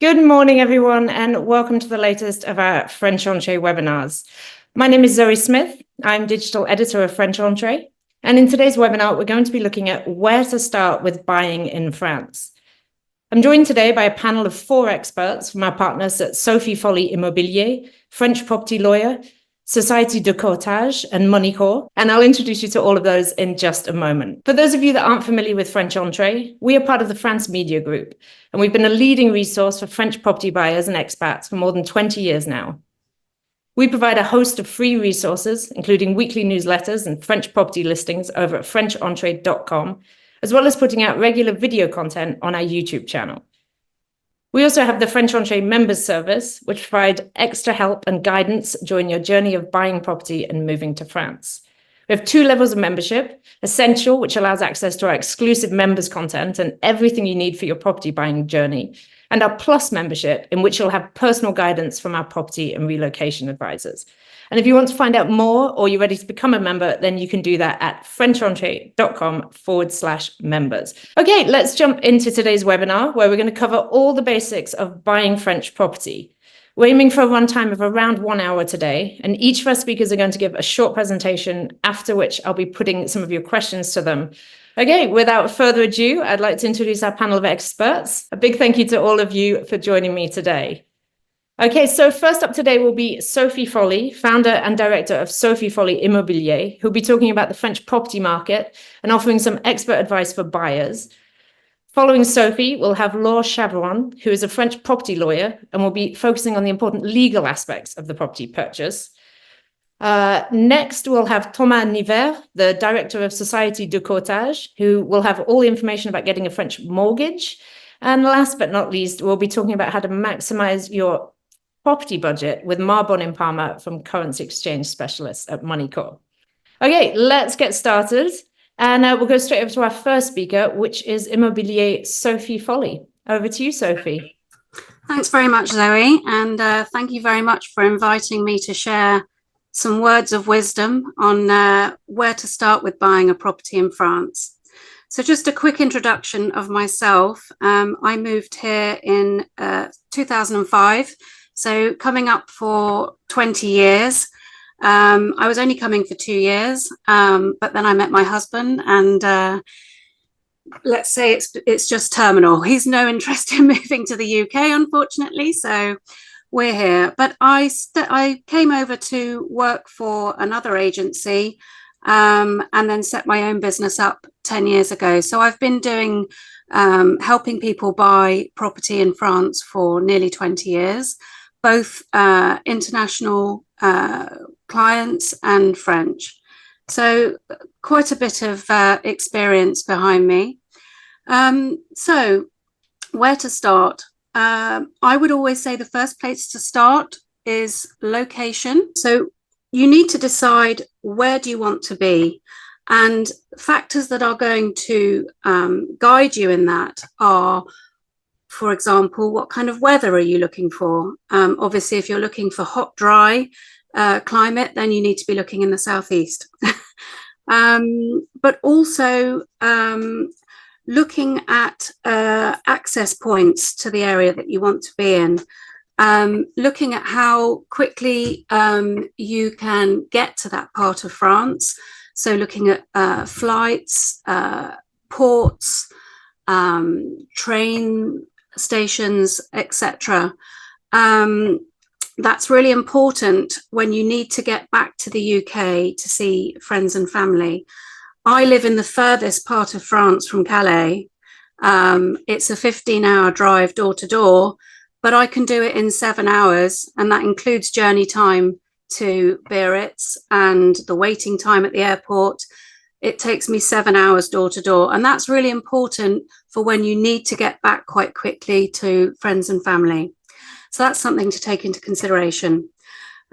Good morning, everyone, and welcome to the latest of our FrenchEntrée webinars. My name is Zoë Smith. I'm digital editor of FrenchEntrée. And in today's webinar, we're going to be looking at where to start with buying in France. I'm joined today by a panel of 4 experts from our partners at Sophie Folley Immobilier, French property lawyer, Société de Courtage, and Moneycorp, and I'll introduce you to all of those in just a moment. For those of you that aren't familiar with FrenchEntrée, we are part of the France Media Group, and we've been a leading resource for French property buyers and expats for more than 20 years now. We provide a host of free resources, including weekly newsletters and French property listings over at FrenchEntrée.com, as well as putting out regular video content on our YouTube channel. We also have the FrenchEntrée members service, which provide extra help and guidance during your journey of buying property and moving to France. We have 2 levels of membership: Essential, which allows access to our exclusive members content and everything you need for your property buying journey, and our Plus membership, in which you'll have personal guidance from our property and relocation advisors. And if you want to find out more or you're ready to become a member, then you can do that at FrenchEntrée.com/members. Okay, let's jump into today's webinar, where we're going to cover all the basics of buying French property. We're aiming for a runtime of around 1 hour today, and each of our speakers are going to give a short presentation, after which I'll be putting some of your questions to them. Okay, without further ado, I'd like to introduce our panel of experts. A big thank you to all of you for joining me today. Okay, so first up today will be Sophie Folley, founder and director of Sophie Folley Immobilier, who'll be talking about the French property market and offering some expert advice for buyers. Following Sophie, we'll have Laure Chaveron, who is a French property lawyer and will be focusing on the important legal aspects of the property purchase. Next, we'll have Thomas Nivert, the director of Société de Courtage, who will have all the information about getting a French mortgage. And last but not least, we'll be talking about how to maximize your property budget with Mar Bonin-Palmer from currency exchange specialists at Moneycorp. Okay, let's get started. And we'll go straight over to our first speaker, which is Immobilier Sophie Folley. Over to you, Sophie. Thanks very much, Zoe. And thank you very much for inviting me to share some words of wisdom on where to start with buying a property in France. So just a quick introduction of myself. I moved here in 2005. So coming up for 20 years. I was only coming for 2 years, but then I met my husband, and let's say it's just terminal. He's no interest in moving to the UK, unfortunately, so we're here. But I came over to work for another agency and then set my own business up 10 years ago. So I've been doing helping people buy property in France for nearly 20 years, both international clients and French. So quite a bit of experience behind me. So where to start? I would always say the first place to start is location. So you need to decide, where do you want to be? And factors that are going to guide you in that are, for example, what kind of weather are you looking for? Obviously, if you're looking for hot, dry climate, then you need to be looking in the southeast. But also looking at access points to the area that you want to be in. Looking at how quickly you can get to that part of France. So looking at flights, ports, train stations, etc. That's really important when you need to get back to the UK to see friends and family. I live in the furthest part of France from Calais. It's a 15-hour drive door to door, but I can do it in 7 hours, and that includes journey time to Biarritz and the waiting time at the airport. It takes me 7 hours door to door, and that's really important for when you need to get back quite quickly to friends and family. So that's something to take into consideration.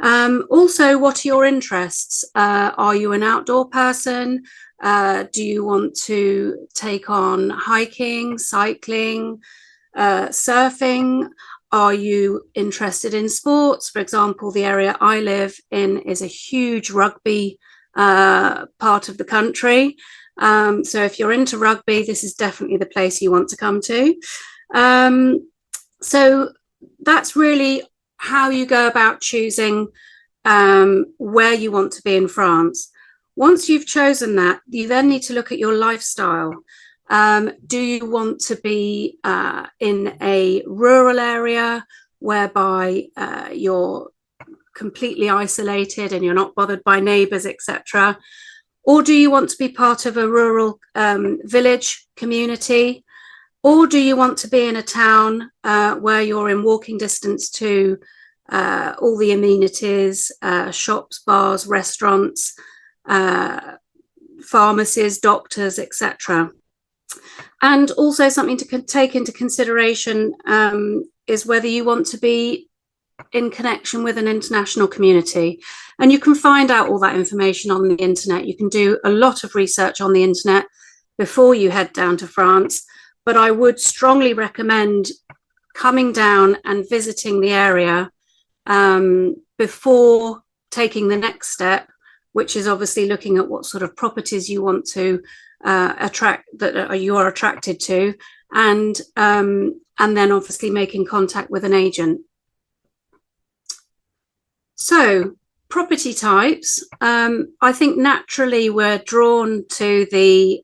Also, what are your interests? Are you an outdoor person? Do you want to take on hiking, cycling, surfing? Are you interested in sports? For example, the area I live in is a huge rugby part of the country. So if you're into rugby, this is definitely the place you want to come to. So that's really how you go about choosing where you want to be in France. Once you've chosen that, you then need to look at your lifestyle. Do you want to be in a rural area whereby you're completely isolated and you're not bothered by neighbours, etc.? Or do you want to be part of a rural village community? Or do you want to be in a town where you're in walking distance to all the amenities, shops, bars, restaurants, pharmacies, doctors, etc.? And also something to take into consideration is whether you want to be in connection with an international community. And you can find out all that information on the internet. You can do a lot of research on the internet before you head down to France. But I would strongly recommend coming down and visiting the area before taking the next step, which is obviously looking at what sort of properties you want to attract, that you are attracted to, and then obviously making contact with an agent. So property types, I think naturally we're drawn to the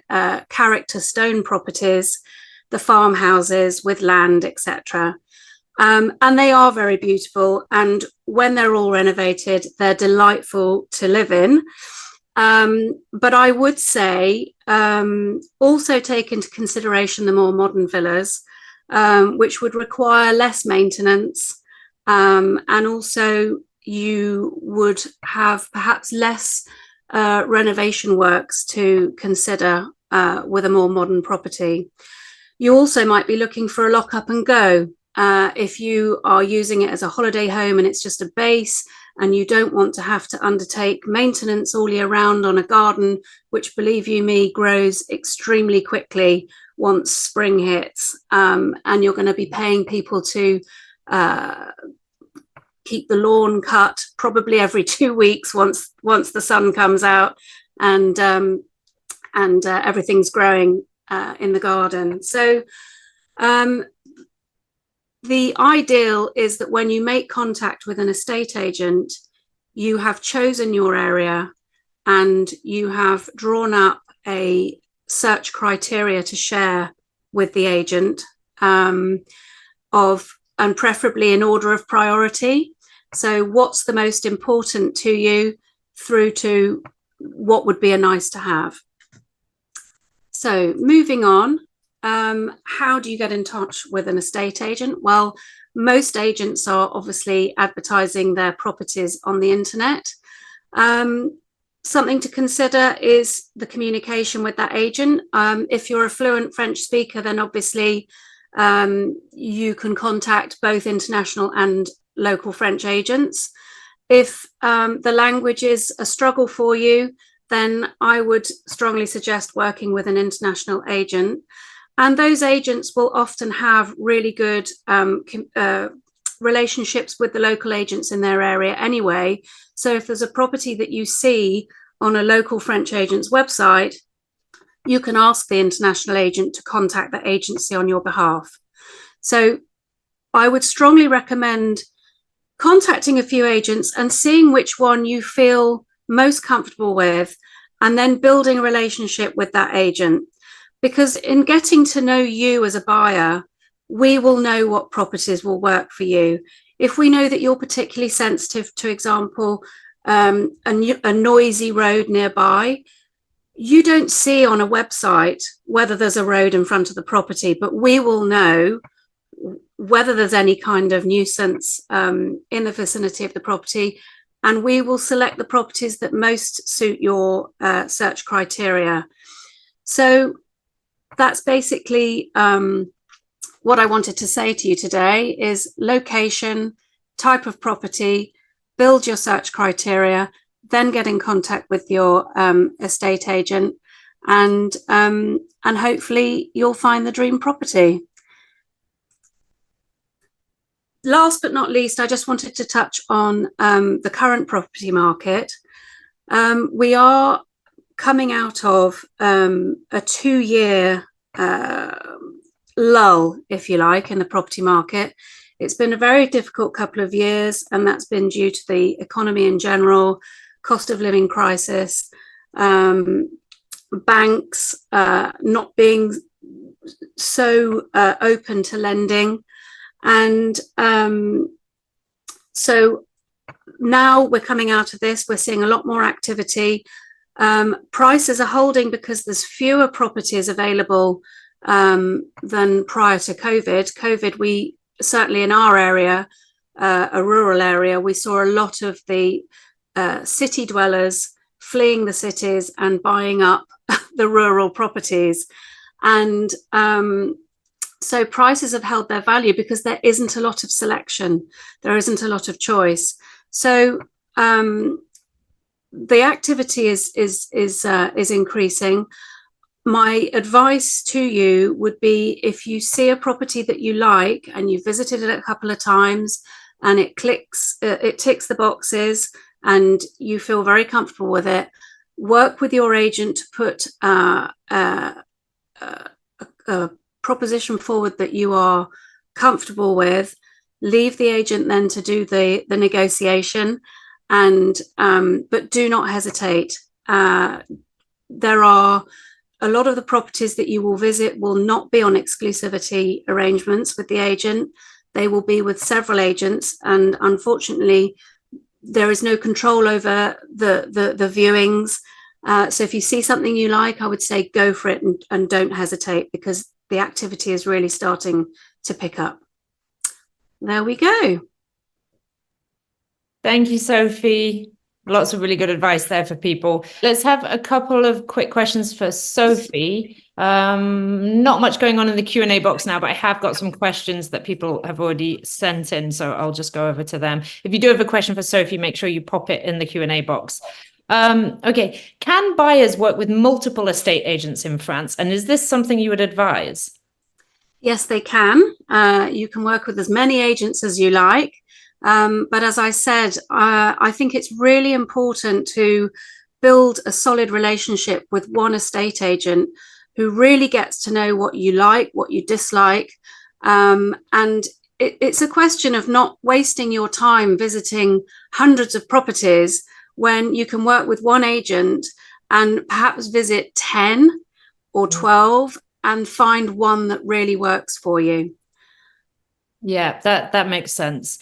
character stone properties, the farmhouses with land, etc. And they are very beautiful, and when they're all renovated, they're delightful to live in. But I would say also take into consideration the more modern villas, which would require less maintenance, and also you would have perhaps less renovation works to consider with a more modern property. You also might be looking for a lock up and go. If you are using it as a holiday home and it's just a base and you don't want to have to undertake maintenance all year round on a garden, which, believe you me, grows extremely quickly once spring hits, and you're going to be paying people to keep the lawn cut probably every 2 weeks once the sun comes out and everything's growing in the garden. So the ideal is that when you make contact with an estate agent, you have chosen your area and you have drawn up a search criteria to share with the agent, and preferably in order of priority. So what's the most important to you through to what would be a nice to have. So moving on, how do you get in touch with an estate agent? Well, most agents are obviously advertising their properties on the internet. Something to consider is the communication with that agent. If you're a fluent French speaker, then obviously you can contact both international and local French agents. If the language is a struggle for you, then I would strongly suggest working with an international agent. And those agents will often have really good relationships with the local agents in their area anyway. So if there's a property that you see on a local French agent's website, you can ask the international agent to contact the agency on your behalf. So I would strongly recommend contacting a few agents and seeing which one you feel most comfortable with, and then building a relationship with that agent. Because in getting to know you as a buyer, we will know what properties will work for you. If we know that you're particularly sensitive to, example, a noisy road nearby, you don't see on a website whether there's a road in front of the property, but we will know whether there's any kind of nuisance in the vicinity of the property, and we will select the properties that most suit your search criteria. So that's basically what I wanted to say to you today is location, type of property, build your search criteria, then get in contact with your estate agent, and hopefully you'll find the dream property. Last but not least, I just wanted to touch on the current property market. We are coming out of a 2-year lull, if you like, in the property market. It's been a very difficult couple of years, and that's been due to the economy in general, cost of living crisis, banks not being so open to lending. And so now we're coming out of this, we're seeing a lot more activity. Prices are holding because there's fewer properties available than prior to COVID. We certainly in our area, a rural area, we saw a lot of the city dwellers fleeing the cities and buying up the rural properties. And so prices have held their value because there isn't a lot of selection. There isn't a lot of choice. So the activity is increasing. My advice to you would be, if you see a property that you like and you've visited it a couple of times and it ticks the boxes and you feel very comfortable with it, work with your agent to put a proposition forward that you are comfortable with. Leave the agent then to do the negotiation, and but do not hesitate. There are a lot of the properties that you will visit will not be on exclusivity arrangements with the agent. They will be with several agents, and unfortunately there is no control over the viewings. So if you see something you like, I would say go for it, and don't hesitate, because the activity is really starting to pick up. There we go. Thank you, Sophie. Lots of really good advice there for people. Let's have a couple of quick questions for Sophie. Not much going on in the Q&A box now, but I have got some questions that people have already sent in, so I'll just go over to them. If you do have a question for Sophie, make sure you pop it in the Q&A box. Okay, can buyers work with multiple estate agents in France? And is this something you would advise? Yes, they can. You can work with as many agents as you like. But as I said, I think it's really important to build a solid relationship with one estate agent who really gets to know what you like, what you dislike. And it's a question of not wasting your time visiting hundreds of properties when you can work with one agent and perhaps visit 10 or 12 and find one that really works for you. Yeah, that makes sense.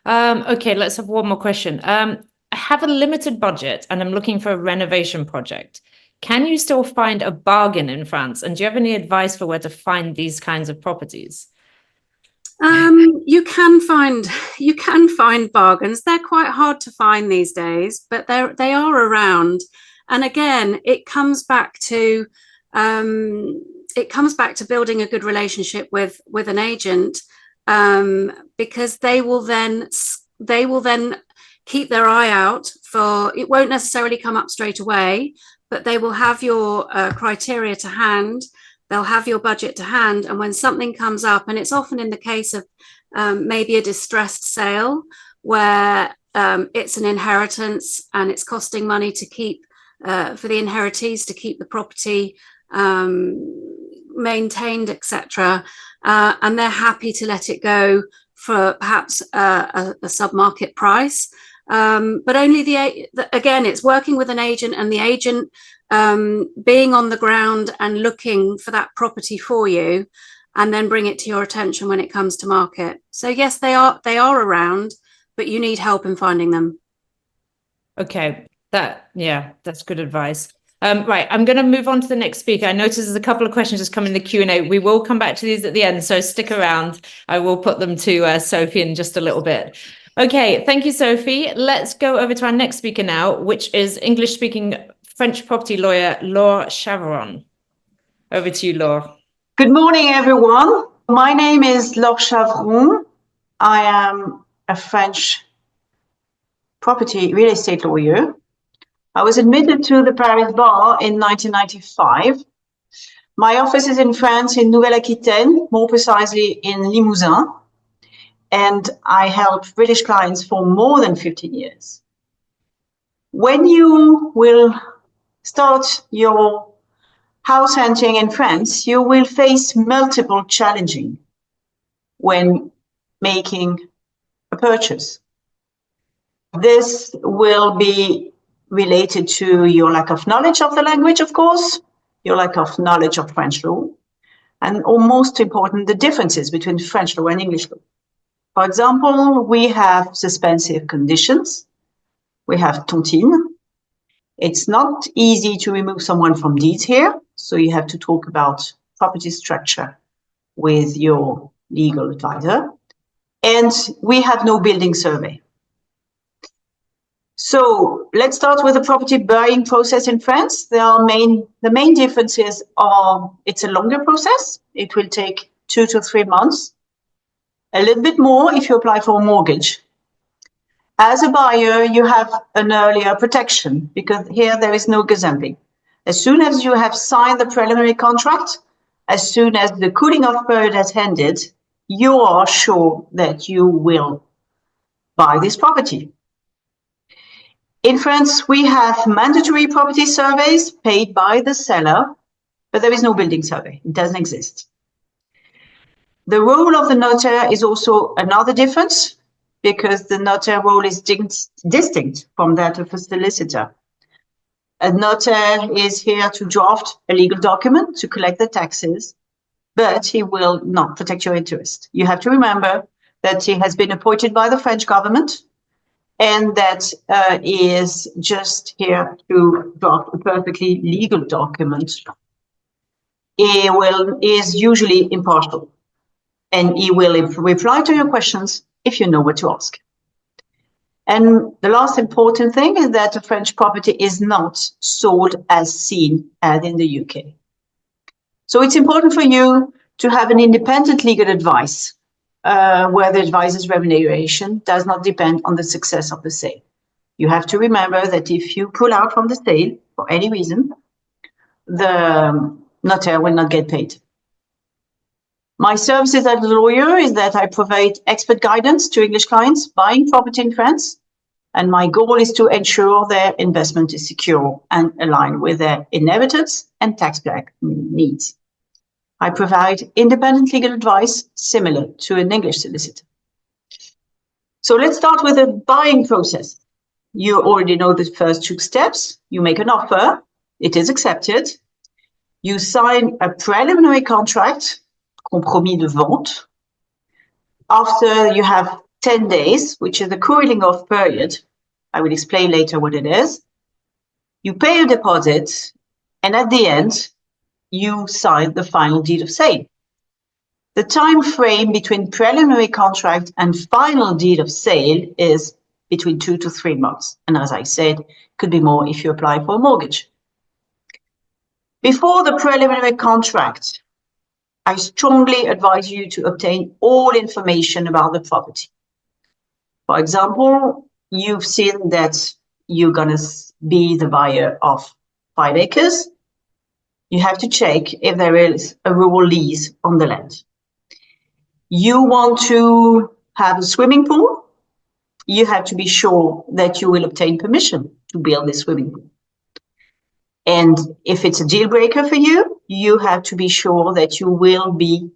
Okay, let's have one more question. I have a limited budget and I'm looking for a renovation project. Can you still find a bargain in France? And do you have any advice for where to find these kinds of properties? You can find bargains. They're quite hard to find these days, but they are around. And again, it comes back to building a good relationship with an agent, because they will then keep their eye out for, it won't necessarily come up straight away, but they will have your criteria to hand. They'll have your budget to hand, and when something comes up, and it's often in the case of maybe a distressed sale where it's an inheritance and it's costing money to keep for the inheritees to keep the property maintained, etc., and they're happy to let it go for perhaps a sub-market price. But only again, it's working with an agent, and the agent being on the ground and looking for that property for you, and then bring it to your attention when it comes to market. So yes, they are around, but you need help in finding them. Okay, that's good advice. Right, I'm going to move on to the next speaker. I noticed there's a couple of questions just come in the Q&A. We will come back to these at the end, so stick around. I will put them to Sophie in just a little bit. Okay, thank you, Sophie. Let's go over to our next speaker now, which is English-speaking French property lawyer Laure Chaveron. Over to you, Laure. Good morning, everyone. My name is Laure Chaveron. I am a French property real estate lawyer. I was admitted to the Paris bar in 1995. My office is in France, in Nouvelle-Aquitaine, more precisely in Limousin. And I help British clients for more than 15 years. When you will start your house hunting in France, you will face multiple challenges when making a purchase. This will be related to your lack of knowledge of the language, of course, your lack of knowledge of French law, and most important, the differences between French law and English law. For example, we have suspensive conditions. We have tontine. It's not easy to remove someone from deeds here, so you have to talk about property structure with your legal advisor. And we have no building survey. So let's start with the property buying process in France. The main differences are it's a longer process. It will take 2 to 3 months. A little bit more if you apply for a mortgage. As a buyer, you have an earlier protection because here there is no gazumping. As soon as you have signed the preliminary contract, as soon as the cooling off period has ended, you are sure that you will buy this property. In France, we have mandatory property surveys paid by the seller, but there is no building survey. It doesn't exist. The role of the notaire is also another difference because the notaire role is distinct from that of a solicitor. A notaire is here to draft a legal document to collect the taxes, but he will not protect your interest. You have to remember that he has been appointed by the French government and that he is just here to draft a perfectly legal document. He is usually impartial and he will reply to your questions if you know what to ask. And the last important thing is that a French property is not sold as seen as in the UK. So it's important for you to have an independent legal advice where the advisor's remuneration does not depend on the success of the sale. You have to remember that if you pull out from the sale for any reason, the notaire will not get paid. My services as a lawyer is that I provide expert guidance to English clients buying property in France, and my goal is to ensure their investment is secure and aligned with their inheritance and tax plan needs. I provide independent legal advice similar to an English solicitor. So let's start with the buying process. You already know the first 2 steps. You make an offer, it is accepted. You sign a preliminary contract, compromis de vente. After you have 10 days, which is the cooling off period, I will explain later what it is. You pay a deposit, and at the end, you sign the final deed of sale. The time frame between preliminary contract and final deed of sale is between 2 to 3 months. And as I said, could be more if you apply for a mortgage. Before the preliminary contract, I strongly advise you to obtain all information about the property. For example, you've seen that you're going to be the buyer of 5 acres. You have to check if there is a rural lease on the land. You want to have a swimming pool. You have to be sure that you will obtain permission to build this swimming pool. And if it's a deal breaker for you, you have to be sure that you will be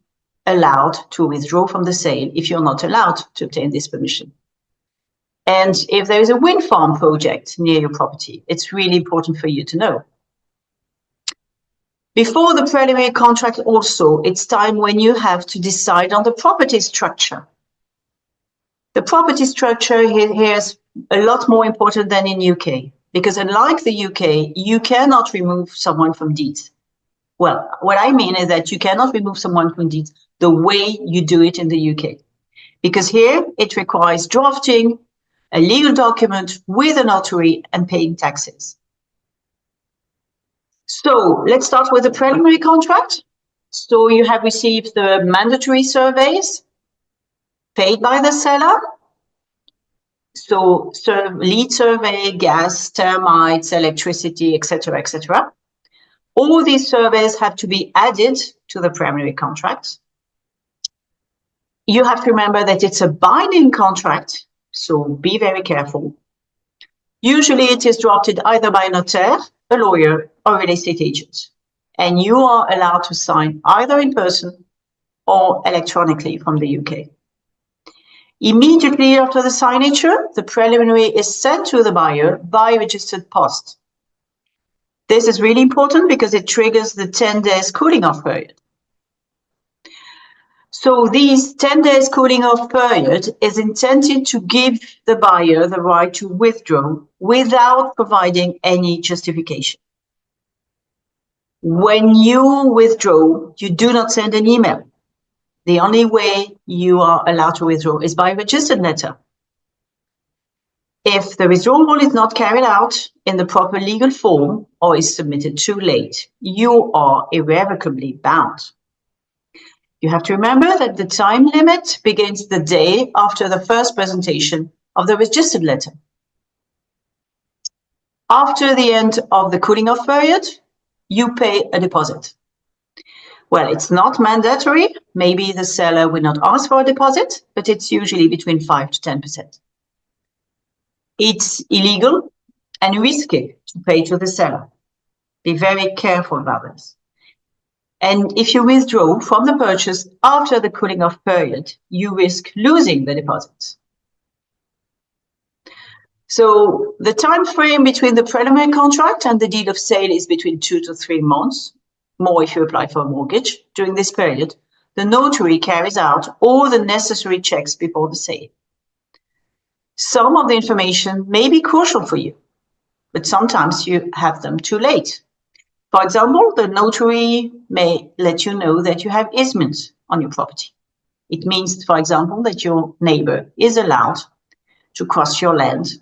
allowed to withdraw from the sale if you're not allowed to obtain this permission. And if there is a wind farm project near your property, it's really important for you to know. Before the preliminary contract also, it's time when you have to decide on the property structure. The property structure here is a lot more important than in UK, because unlike the UK, you cannot remove someone from deeds. Well, what I mean is that you cannot remove someone from deeds the way you do it in the UK, because here it requires drafting a legal document with a notary and paying taxes. So let's start with the preliminary contract. So you have received the mandatory surveys paid by the seller. So lead survey, gas, termites, electricity, etc., etc. All these surveys have to be added to the preliminary contract. You have to remember that it's a binding contract, so be very careful. Usually it is drafted either by a notaire, a lawyer, or real estate agent. and you are allowed to sign either in person or electronically from the UK. Immediately after the signature, the preliminary is sent to the buyer by registered post. This is really important because it triggers the 10 days cooling off period. So these 10 days cooling off period is intended to give the buyer the right to withdraw without providing any justification. When you withdraw, you do not send an email. The only way you are allowed to withdraw is by registered letter. If the withdrawal is not carried out in the proper legal form or is submitted too late, you are irrevocably bound. You have to remember that the time limit begins the day after the first presentation of the registered letter. After the end of the cooling off period, you pay a deposit. Well, it's not mandatory. Maybe the seller will not ask for a deposit, but it's usually between 5 to 10%. It's illegal and risky to pay to the seller. Be very careful about this. And if you withdraw from the purchase after the cooling off period, you risk losing the deposit. So the time frame between the preliminary contract and the deed of sale is between 2 to 3 months, more if you apply for a mortgage. During this period, the notary carries out all the necessary checks before the sale. Some of the information may be crucial for you, but sometimes you have them too late. For example, the notary may let you know that you have easements on your property. It means, for example, that your neighbor is allowed to cross your land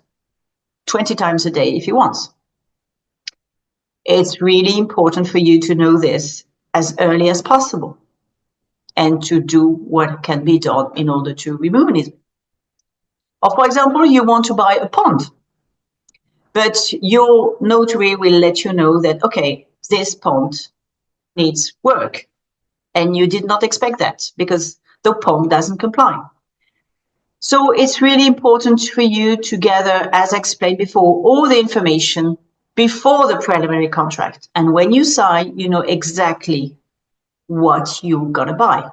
20 times a day if he wants. It's really important for you to know this as early as possible and to do what can be done in order to remove an easement. Or, for example, you want to buy a pond, but your notary will let you know that, okay, this pond needs work, and you did not expect that because the pond doesn't comply. So it's really important for you to gather, as I explained before, all the information before the preliminary contract. And when you sign, you know exactly what you're going to buy.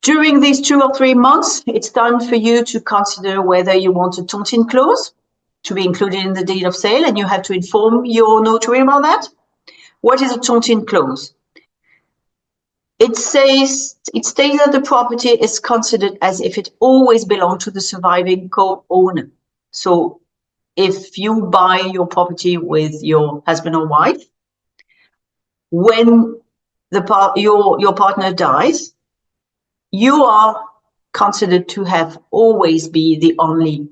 During these 2 or 3 months, it's time for you to consider whether you want a tontine clause to be included in the deed of sale, and you have to inform your notary about that. What is a tontine clause? It states that the property is considered as if it always belonged to the surviving co-owner. So if you buy your property with your husband or wife, when your partner dies, you are considered to have always be the only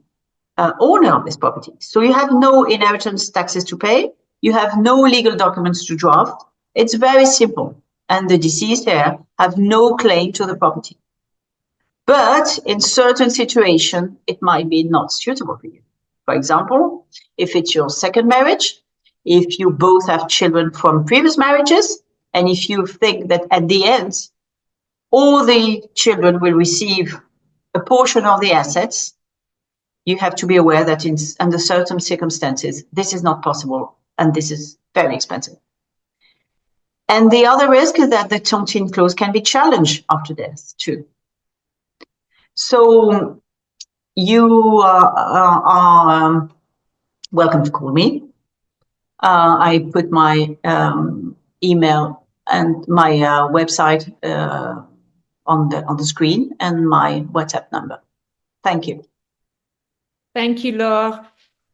owner of this property. So you have no inheritance taxes to pay. You have no legal documents to draft. It's very simple. And the deceased heir have no claim to the property. But in certain situations, it might be not suitable for you. For example, if it's your second marriage, if you both have children from previous marriages, and if you think that at the end, all the children will receive a portion of the assets, you have to be aware that under certain circumstances, this is not possible, and this is very expensive. And the other risk is that the tontine clause can be challenged after death too. So you are welcome to call me. I put my email and my website on the screen and my WhatsApp number. Thank you. Thank you, Laure.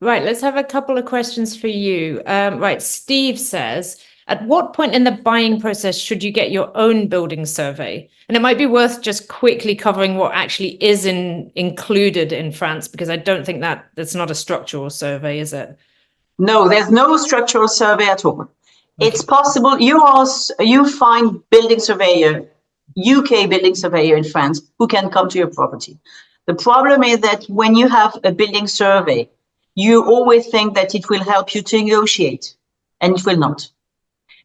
Right, let's have a couple of questions for you. Right, Steve says, at what point in the buying process should you get your own building survey? And it might be worth just quickly covering what actually is included in France, because I don't think that's not a structural survey, is it? No, there's no structural survey at all. It's possible you find building surveyor, UK building surveyor in France who can come to your property. The problem is that when you have a building survey, you always think that it will help you to negotiate, and it will not.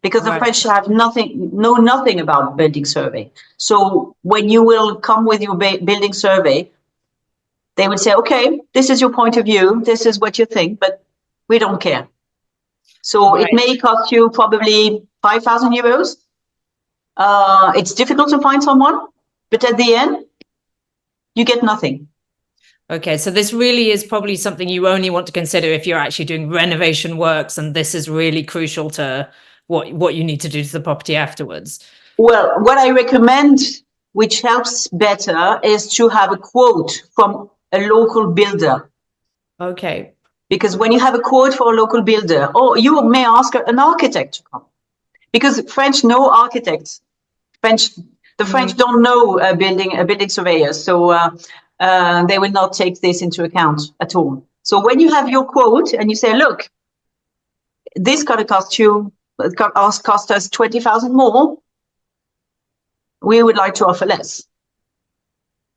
Because the French know nothing about building survey. So when you will come with your building survey, they will say, okay, this is your point of view, this is what you think, but we don't care. So it may cost you probably 5,000 euros. It's difficult to find someone, but at the end, you get nothing. Okay, so this really is probably something you only want to consider if you're actually doing renovation works, and this is really crucial to what you need to do to the property afterwards. Well, what I recommend, which helps better, is to have a quote from a local builder. Okay. Because when you have a quote for a local builder, or you may ask an architect to come, because French know architects. The French don't know a building surveyor, so they will not take this into account at all. So when you have your quote and you say, look, this going to cost us 20,000 more, we would like to offer less.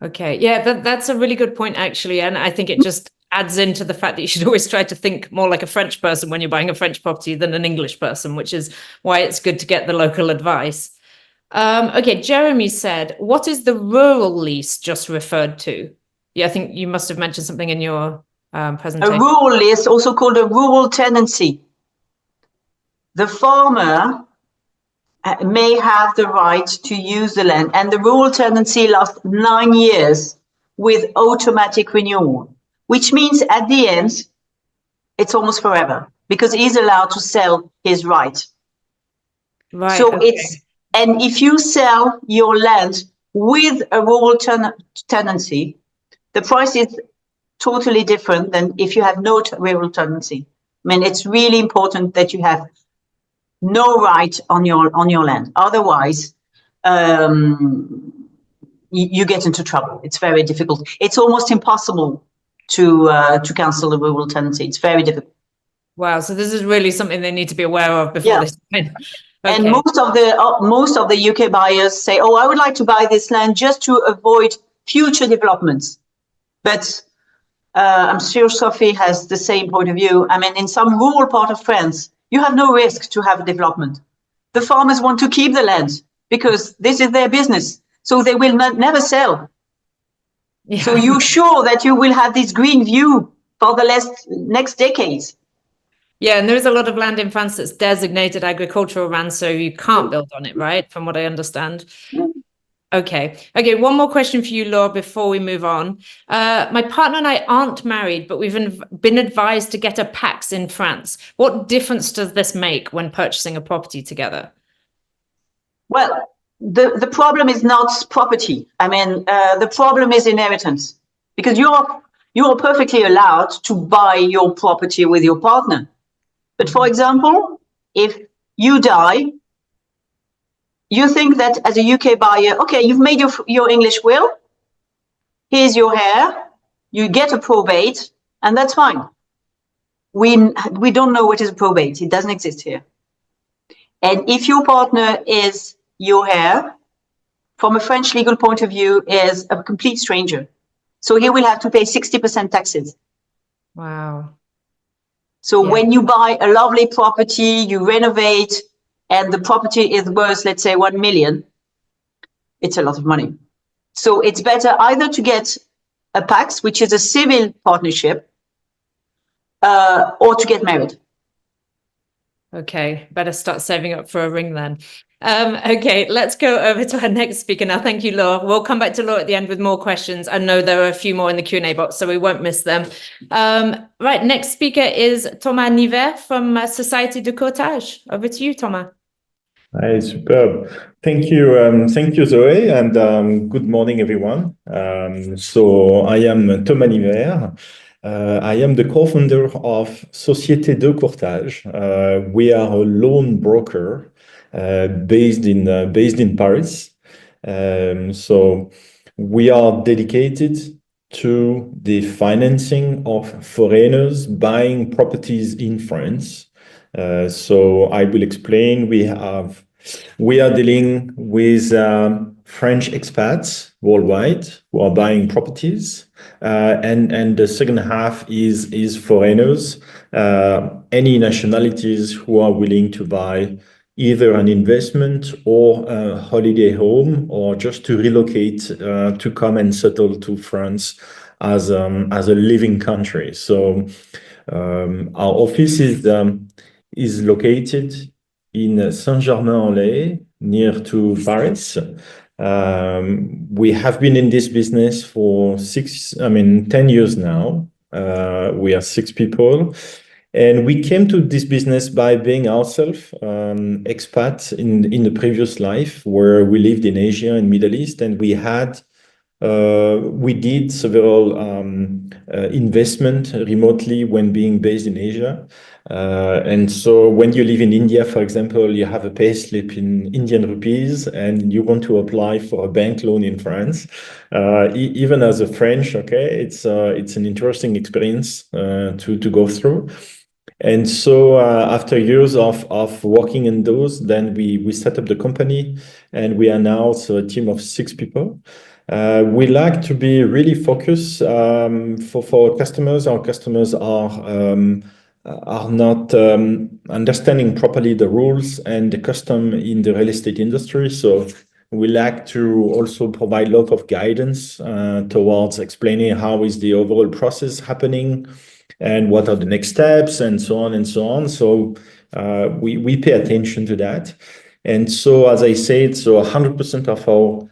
Okay, yeah, that's a really good point, actually. And I think it just adds into the fact that you should always try to think more like a French person when you're buying a French property than an English person, which is why it's good to get the local advice. Okay, Jeremy said, what is the rural lease just referred to? Yeah, I think you must have mentioned something in your presentation. A rural lease, also called a rural tenancy. The farmer may have the right to use the land, and the rural tenancy lasts 9 years with automatic renewal, which means at the end, it's almost forever because he's allowed to sell his right. Right. So and if you sell your land with a rural tenancy, the price is totally different than if you have no rural tenancy. I mean, it's really important that you have no right on your land. Otherwise, you get into trouble. It's very difficult. It's almost impossible to cancel a rural tenancy. It's very difficult. Wow. So this is really something they need to be aware of before this. Okay. And most of the UK buyers say, "Oh, I would like to buy this land just to avoid future developments." But I'm sure Sophie has the same point of view. I mean, in some rural part of France, you have no risk to have a development. The farmers want to keep the land because this is their business, so they will never sell. Yeah. So you're sure that you will have this green view for the next decades. Yeah, and there's a lot of land in France that's designated agricultural land, so you can't build on it, right? From what I understand. Okay, one more question for you, Laure, before we move on. My partner and I aren't married, but we've been advised to get a PAX in France. What difference does this make when purchasing a property together? Well, the problem is not property. I mean, the problem is inheritance, because you're perfectly allowed to buy your property with your partner. But for example, if you die, you think that as a UK buyer, okay, you've made your English will, here's your heir, you get a probate, and that's fine. We don't know what is a probate. It doesn't exist here. And if your partner is your heir, from a French legal point of view, is a complete stranger. So he will have to pay 60% taxes. Wow. So when you buy a lovely property, you renovate, and the property is worth, let's say, 1 million, it's a lot of money. So it's better either to get a PAX, which is a civil partnership, or to get married. Okay, better start saving up for a ring then. Okay, let's go over to our next speaker now. Thank you, Laure. We'll come back to Laure at the end with more questions. I know there are a few more in the Q&A box, so we won't miss them. Right, next speaker is Thomas Nivert from Société de Courtage. Over to you, Thomas. Hi, superb. Thank you, Zoe, and good morning, everyone. So I am Thomas Nivert. I am the co-founder of Société de Courtage. We are a loan broker based in Paris. So we are dedicated to the financing of foreigners buying properties in France. So I will explain. We are dealing with French expats worldwide who are buying properties, and the second half is foreigners, any nationalities who are willing to buy either an investment or a holiday home, or just to relocate to come and settle to France as a living country. So our office is is located in Saint-Germain-en-Laye, near to Paris. We have been in this business for 10 years now. We are 6 people. And we came to this business by being ourselves expats in the previous life, where we lived in Asia and Middle East, and we did several investment remotely when being based in Asia. And so when you live in India, for example, you have a pay slip in Indian rupees and you want to apply for a bank loan in France. Even as a French, okay, it's an interesting experience to go through. And so after years of working in those, then we set up the company, and we are now a team of 6 people. We like to be really focused for our customers. Our customers are not understanding properly the rules and the custom in the real estate industry. So we like to also provide a lot of guidance towards explaining how is the overall process happening and what are the next steps and so on and so on. So we pay attention to that. And so, as I said, 100% of our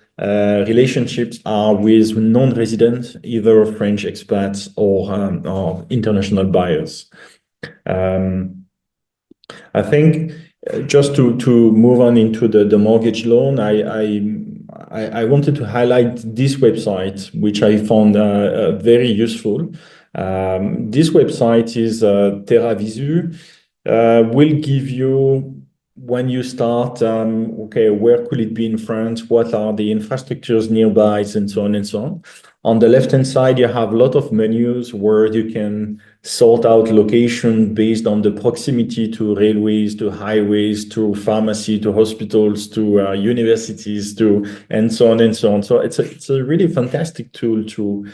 relationships are with non-resident, either French expats or international buyers. I think just to move on into the mortgage loan, I wanted to highlight this website, which I found very useful. This website is TerraVisu. Will give you, when you start, okay, where could it be in France? What are the infrastructures nearby, and so on and so on. On the left-hand side, you have a lot of menus where you can sort out location based on the proximity to railways, to highways, to pharmacy, to hospitals, to universities, and so on and so on. So it's a really fantastic tool to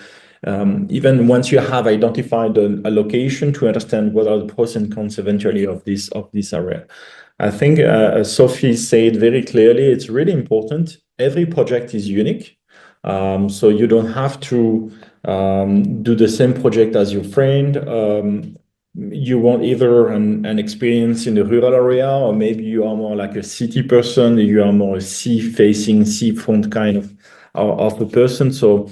even once you have identified a location, to understand what are the pros and cons eventually of this area. I think Sophie said very clearly, it's really important. Every project is unique. So you don't have to do the same project as your friend. You want either an experience in the rural area, or maybe you are more like a city person. You are more a sea-facing, seafront kind of a person. So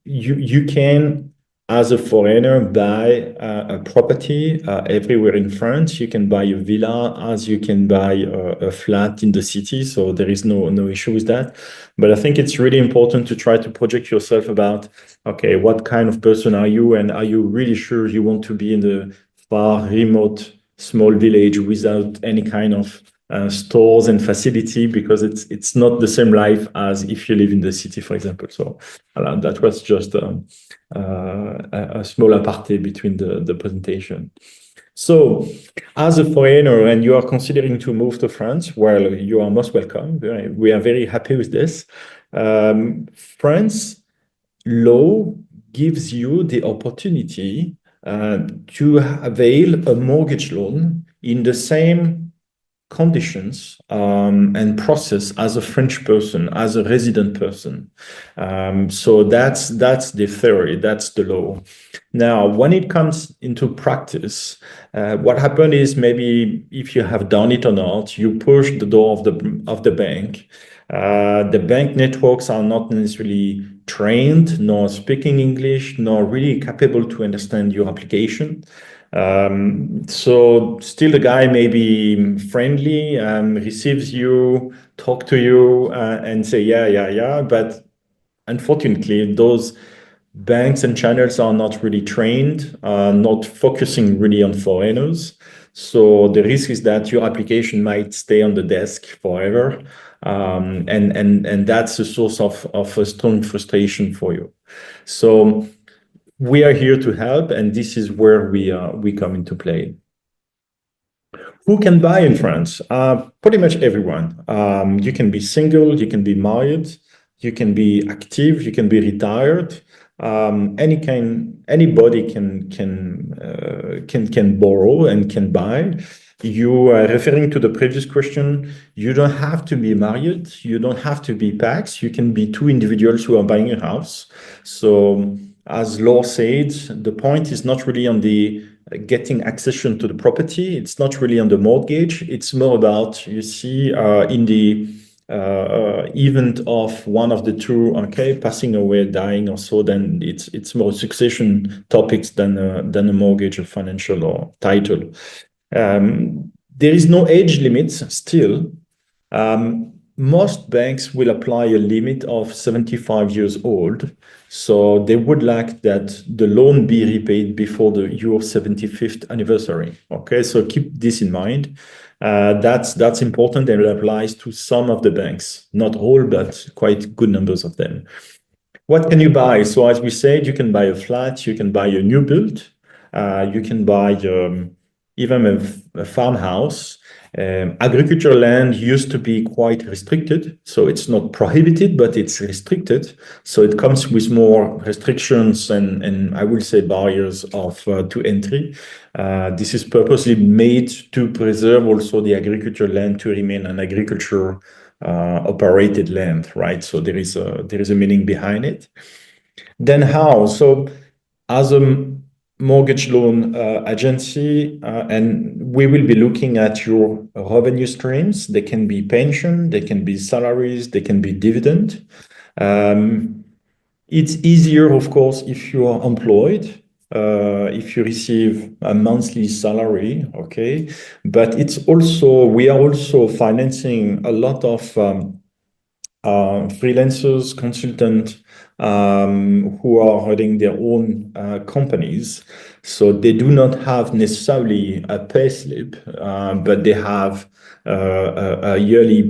you can, as a foreigner, buy a property everywhere in France. You can buy a villa as you can buy a flat in the city. So there is no issue with that. But I think it's really important to try to project yourself about, okay, what kind of person are you? And are you really sure you want to be in the far, remote, small village without any kind of stores and facility, because it's not the same life as if you live in the city, for example. So that was just a small aparté between the presentation. So as a foreigner and you are considering to move to France, well, you are most welcome. We are very happy with this. France law gives you the opportunity to avail a mortgage loan in the same conditions and process as a French person, as a resident person. So that's the theory, that's the law. Now, when it comes into practice, what happened is, maybe if you have done it or not, you push the door of the bank. The bank networks are not necessarily trained, nor speaking English, nor really capable to understand your application. So still the guy may be friendly, receives you, talk to you, and say, yeah. But unfortunately, those banks and channels are not really trained, not focusing really on foreigners. So the risk is that your application might stay on the desk forever. And that's a source of a strong frustration for you. So we are here to help, and this is where we come into play. Who can buy in France? Pretty much everyone. You can be single, you can be married, you can be active, you can be retired. Anybody can borrow and can buy. You are referring to the previous question. You don't have to be married. You don't have to be pax. You can be 2 individuals who are buying a house. So, as Laure said, the point is not really on the getting accession to the property. It's not really on the mortgage. It's more about, you see, in the event of one of the two, okay, passing away, dying or so, then it's more succession topics than a mortgage or financial or title. There is no age limits still. Most banks will apply a limit of 75 years old. So they would like that the loan be repaid before your 75th anniversary. Okay, so keep this in mind. That's important, and it applies to some of the banks, not all, but quite good numbers of them. What can you buy? So as we said, you can buy a flat, you can buy a new build, you can buy even a farmhouse. Agricultural land used to be quite restricted, so it's not prohibited, but it's restricted. So it comes with more restrictions and I will say barriers to entry. This is purposely made to preserve also the agricultural land to remain an agriculture operated land, right? So there is a meaning behind it. Then how? So as a mortgage loan agency, and we will be looking at your revenue streams. They can be pension, they can be salaries, they can be dividend. It's easier, of course, if you are employed, if you receive a monthly salary, okay? But we are also financing a lot of freelancers, consultants, who are running their own companies. So they do not have necessarily a pay slip, but they have a yearly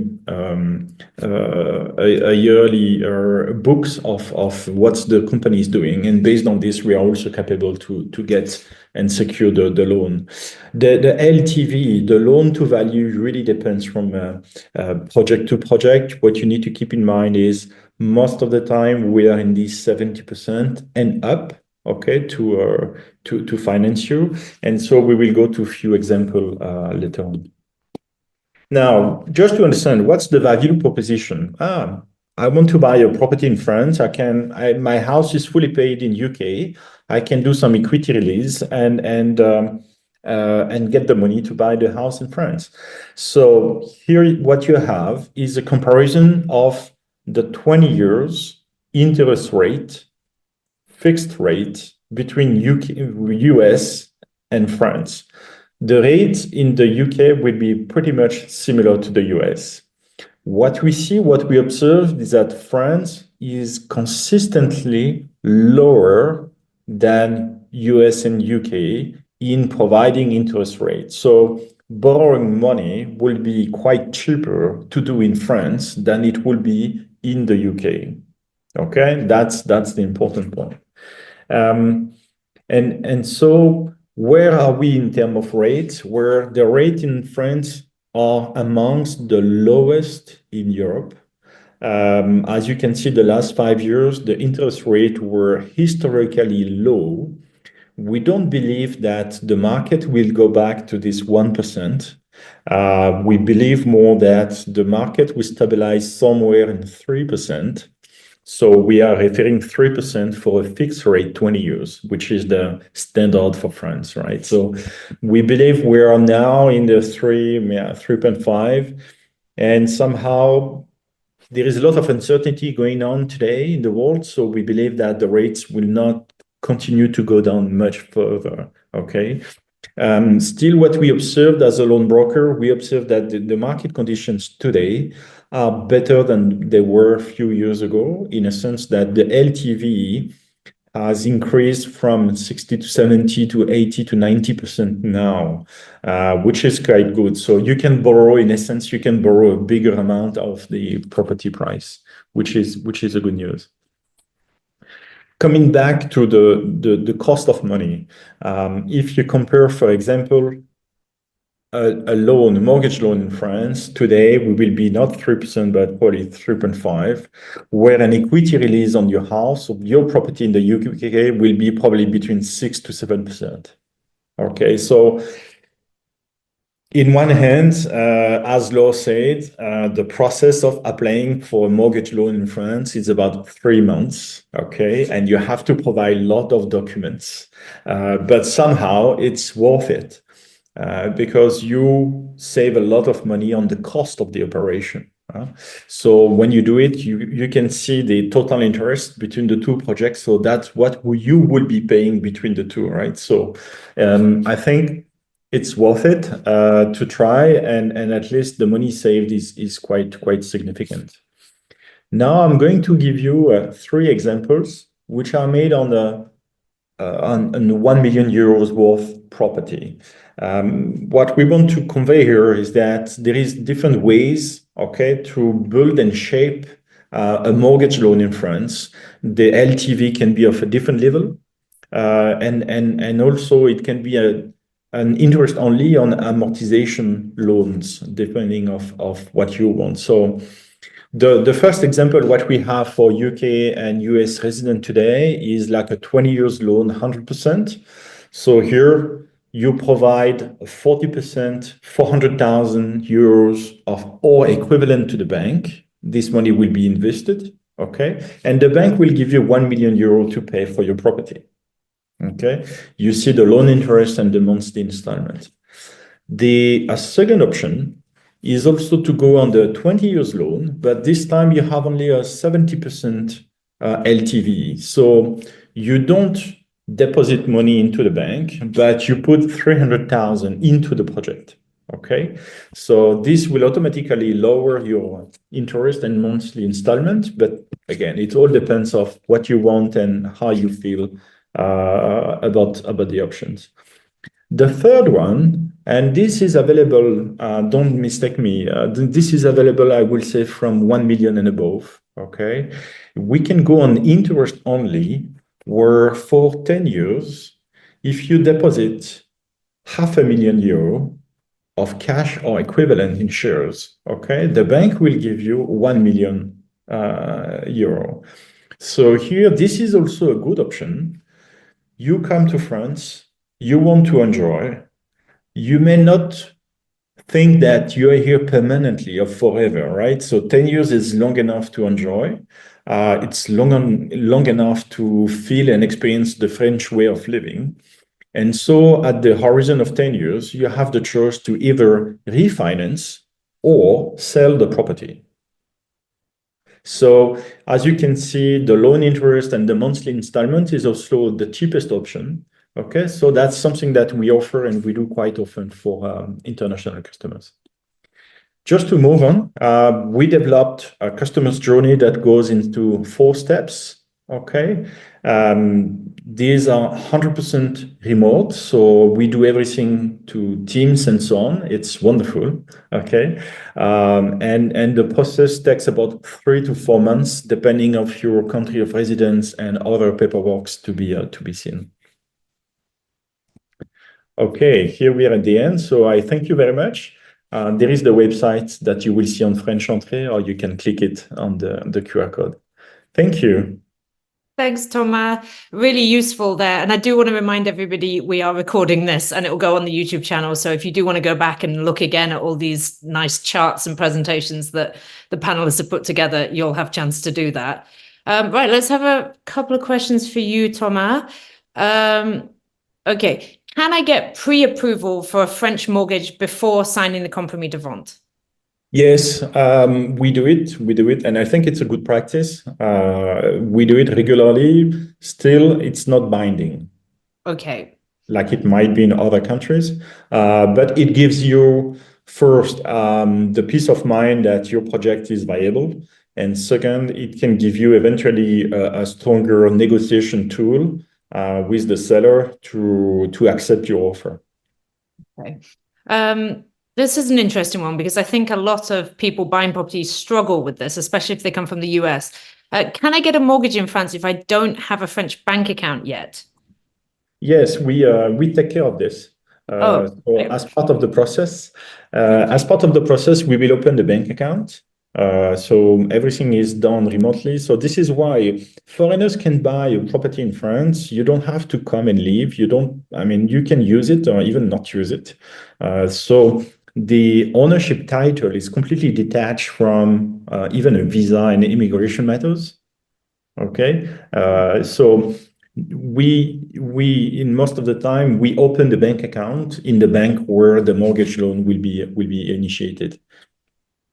books of what the company is doing, and based on this, we are also capable to get and secure the loan. The LTV, the loan to value, really depends from project to project. What you need to keep in mind is most of the time we are in the 70% and up, okay, to finance you, and so we will go to a few examples later on. Now, just to understand, what's the value proposition? I want to buy a property in France. My house is fully paid in UK. I can do some equity release and get the money to buy the house in France. So here, what you have is a comparison of the 20 years interest rate, fixed rate between US and France. The rate in the UK will be pretty much similar to the US. What we observed is that France is consistently lower than US and UK in providing interest rates. So borrowing money will be quite cheaper to do in France than it will be in the UK. Okay, that's the important point. And so where are we in terms of rates? Where the rate in France are amongst the lowest in Europe. As you can see, the last 5 years, the interest rate were historically low. We don't believe that the market will go back to this 1%. We believe more that the market will stabilize somewhere in 3%. So we are referring 3% for a fixed rate 20 years, which is the standard for France, right? So we believe we are now in the 3.5, and somehow there is a lot of uncertainty going on today in the world. So we believe that the rates will not continue to go down much further, okay? Still, what we observed as a loan broker, we observed that the market conditions today are better than they were a few years ago, in a sense that the LTV has increased from 60 to 70 to 80 to 90% now, which is quite good. So you can borrow, in essence, you can borrow a bigger amount of the property price, which is a good news. Coming back to the cost of money, if you compare, for example, a mortgage loan in France, today we will be not 3%, but probably 3.5, where an equity release on your house or your property in the UK will be probably between 6 to 7%. Okay, so In one hand, as Laure said, the process of applying for a mortgage loan in France is about 3 months, okay? And you have to provide a lot of documents. But somehow it's worth it because you save a lot of money on the cost of the operation. So when you do it, you can see the total interest between the two projects. So that's what you will be paying between the two, right? So I think it's worth it to try, and at least the money saved is quite significant. Now I'm going to give you 3 examples which are made on 1 million euros worth property. What we want to convey here is that there is different ways, okay, to build and shape a mortgage loan in France. The LTV can be of a different level, and also it can be an interest only on amortization loans, depending of what you want. So the first example, what we have for UK and US resident today is like a 20 years loan, 100%. So here you provide 40%, 400,000 euros of or equivalent to the bank. This money will be invested, okay? And the bank will give you 1 million euro to pay for your property. Okay, you see the loan interest and the monthly installment. A second option is also to go on the 20 years loan, but this time you have only a 70% LTV. So you don't deposit money into the bank, but you put 300,000 into the project. Okay, so this will automatically lower your interest and monthly installment. But again, it all depends of what you want and how you feel about the options. The third one, and this is available, don't mistake me, this is available, I will say, from 1 million and above, okay? We can go on interest only, where for 10 years, if you deposit 500,000 euro of cash or equivalent in shares, okay, the bank will give you 1 million euro. So here, this is also a good option. You come to France, you want to enjoy, you may not think that you are here permanently or forever, right? So 10 years is long enough to enjoy. It's long enough to feel and experience the French way of living. And so at the horizon of 10 years, you have the choice to either refinance or sell the property. So as you can see, the loan interest and the monthly installment is also the cheapest option. Okay, so that's something that we offer and we do quite often for international customers. Just to move on, we developed a customer's journey that goes into 4 steps. Okay, these are 100% remote, so we do everything to Teams and so on. It's wonderful. Okay, and the process takes about 3 to 4 months, depending on your country of residence and other paperwork to be seen. Okay, here we are at the end. So I thank you very much. There is the website that you will see on FrenchEntrée, or you can click it on the QR code. Thank you. Thanks, Thomas. Really useful there. And I do want to remind everybody we are recording this and it will go on the YouTube channel. So if you do want to go back and look again at all these nice charts and presentations that the panelists have put together, you'll have a chance to do that. Right, let's have a couple of questions for you, Thomas. Okay, can I get pre-approval for a French mortgage before signing the compromis de vente? Yes, we do it, and I think it's a good practice. We do it regularly. Still, it's not binding. Okay. Like it might be in other countries, but it gives you first the peace of mind that your project is viable, and second, it can give you eventually a stronger negotiation tool with the seller to accept your offer. Okay. This is an interesting one because I think a lot of people buying properties struggle with this, especially if they come from the US. Can I get a mortgage in France if I don't have a French bank account yet? Yes, we take care of this. So as part of the process, we will open the bank account. So everything is done remotely. So this is why foreigners can buy a property in France. You don't have to come and leave. You can use it or even not use it. So the ownership title is completely detached from even a visa and immigration matters. Okay, so we in most of the time we open the bank account in the bank where the mortgage loan will be initiated.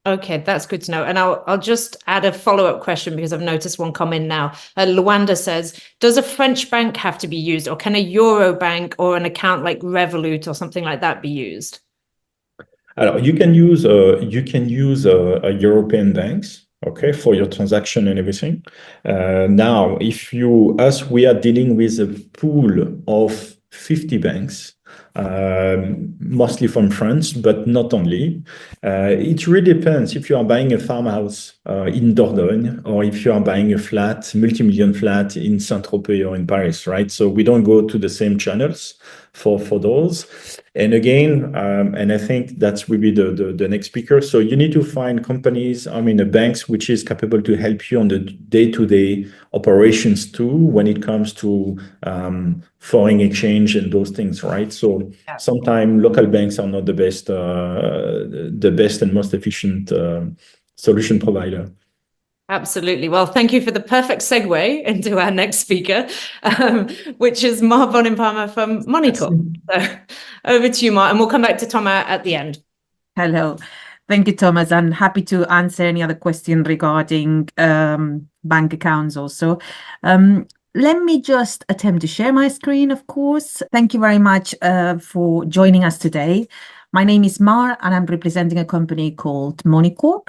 Okay, that's good to know. And I'll just add a follow-up question because I've noticed one come in now. Luanda says, does a French bank have to be used, or can a Euro bank or an account like Revolut or something like that be used? Alors, you can use a European banks, okay, for your transaction and everything. Now, we are dealing with a pool of 50 banks, mostly from France, but not only. It really depends if you are buying a farmhouse in Dordogne, or if you are buying a flat, multi-million flat in Saint-Tropez or in Paris, right? So we don't go to the same channels for those. And again, and I think that's really the next speaker. So you need to find companies, banks, which is capable to help you on the day-to-day operations too, when it comes to foreign exchange and those things, right? So sometimes local banks are not the best and most efficient solution provider. Absolutely. Well, thank you for the perfect segue into our next speaker, which is Mar Bonin-Palmer from Moneycorp. So over to you, Mar, and we'll come back to Thomas at the end. Hello. Thank you, Thomas. I'm happy to answer any other question regarding bank accounts also. Let me just attempt to share my screen, of course. Thank you very much for joining us today. My name is Mar, and I'm representing a company called Moneycorp.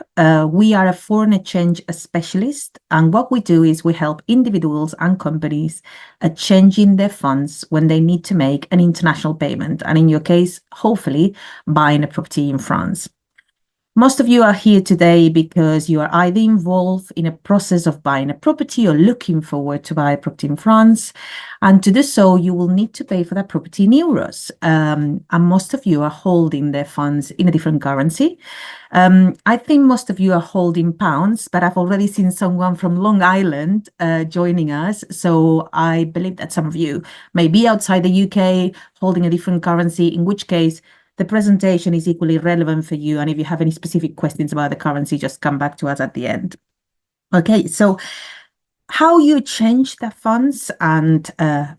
We are a foreign exchange specialist, and what we do is we help individuals and companies changing their funds when they need to make an international payment, and in your case, hopefully, buying a property in France. Most of you are here today because you are either involved in a process of buying a property or looking forward to buy a property in France. And to do so, you will need to pay for that property in euros. And most of you are holding their funds in a different currency. I think most of you are holding pounds, but I've already seen someone from Long Island joining us. So I believe that some of you may be outside the UK holding a different currency, in which case the presentation is equally relevant for you. And if you have any specific questions about the currency, just come back to us at the end. Okay, so how you change the funds and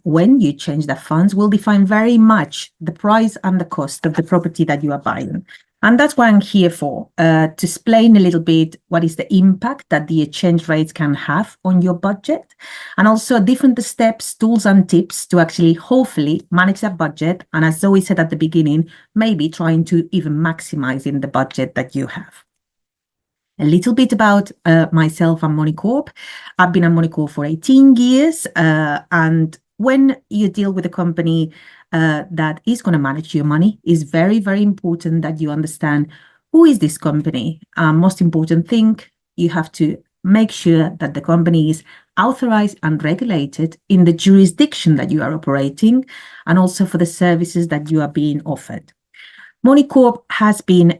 when you change the funds will define very much the price and the cost of the property that you are buying. And that's what I'm here for, to explain a little bit what is the impact that the exchange rates can have on your budget, and also different steps, tools and tips to actually hopefully manage that budget. And as Zoe said at the beginning, maybe trying to even maximize in the budget that you have. A little bit about myself and Moneycorp. I've been at Moneycorp for 18 years. And when you deal with a company that is going to manage your money, it's very, very important that you understand who is this company. Most important thing, you have to make sure that the company is authorized and regulated in the jurisdiction that you are operating, and also for the services that you are being offered. Moneycorp has been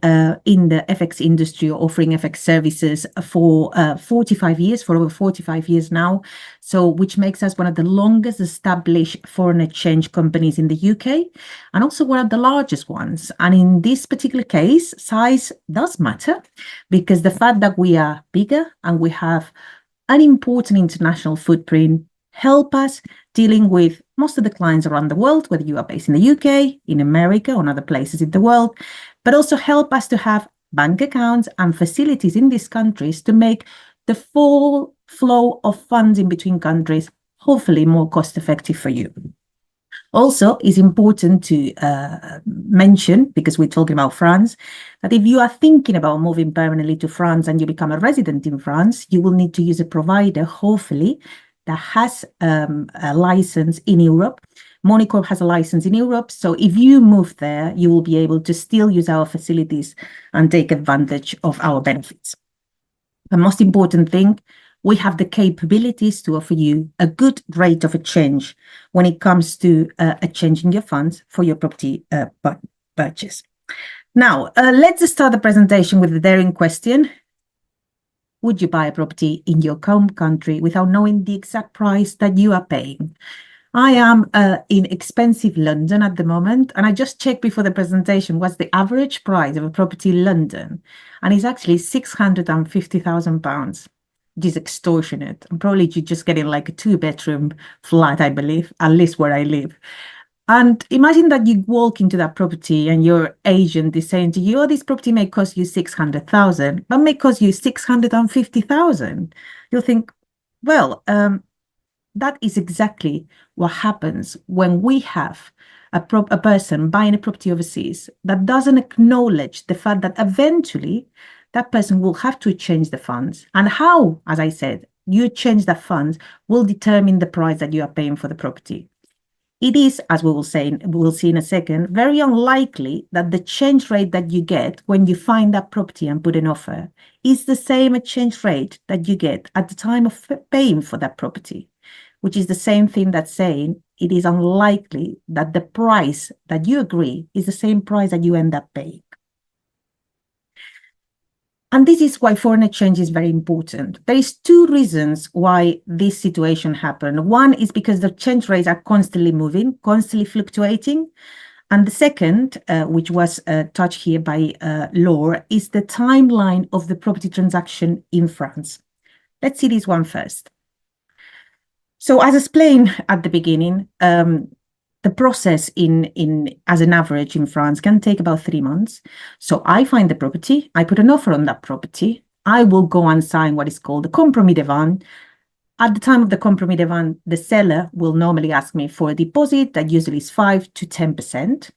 in the FX industry, offering FX services for over 45 years now, so which makes us one of the longest established foreign exchange companies in the UK, and also one of the largest ones. And in this particular case, size does matter, because the fact that we are bigger and we have an important international footprint help us dealing with most of the clients around the world, whether you are based in the UK, in America, or other places in the world, but also help us to have bank accounts and facilities in these countries to make the full flow of funds in between countries hopefully more cost effective for you. Also, it's important to mention, because we're talking about France, that if you are thinking about moving permanently to France and you become a resident in France, you will need to use a provider, hopefully, that has a license in Europe. Moneycorp has a license in Europe, so if you move there, you will be able to still use our facilities and take advantage of our benefits. The most important thing, we have the capabilities to offer you a good rate of exchange when it comes to exchanging your funds for your property purchase. Now, let's start the presentation with the daring question. Would you buy a property in your home country without knowing the exact price that you are paying? I am in expensive London at the moment, and I just checked before the presentation what's the average price of a property in London, and it's actually £650,000, which is extortionate. And probably you're just getting like a 2-bedroom flat, I believe, at least where I live. And imagine that you walk into that property and your agent is saying to you, oh, this property may cost you 600,000, but may cost you 650,000. You'll think, well, that is exactly what happens when we have a person buying a property overseas that doesn't acknowledge the fact that eventually that person will have to change the funds. And how, as I said, you change the funds will determine the price that you are paying for the property. It is, as we will see in a second, very unlikely that the change rate that you get when you find that property and put an offer is the same exchange rate that you get at the time of paying for that property, which is the same thing that's saying it is unlikely that the price that you agree is the same price that you end up paying. And this is why foreign exchange is very important. There is 2 reasons why this situation happened. One is because the exchange rates are constantly moving, constantly fluctuating. And the second, which was touched here by Laure, is the timeline of the property transaction in France. Let's see this one first. So as explained at the beginning, the process as an average in France can take about 3 months. So I find the property, I put an offer on that property, I will go and sign what is called the compromis de vente. At the time of the compromis de vente, the seller will normally ask me for a deposit that usually is 5 to 10%.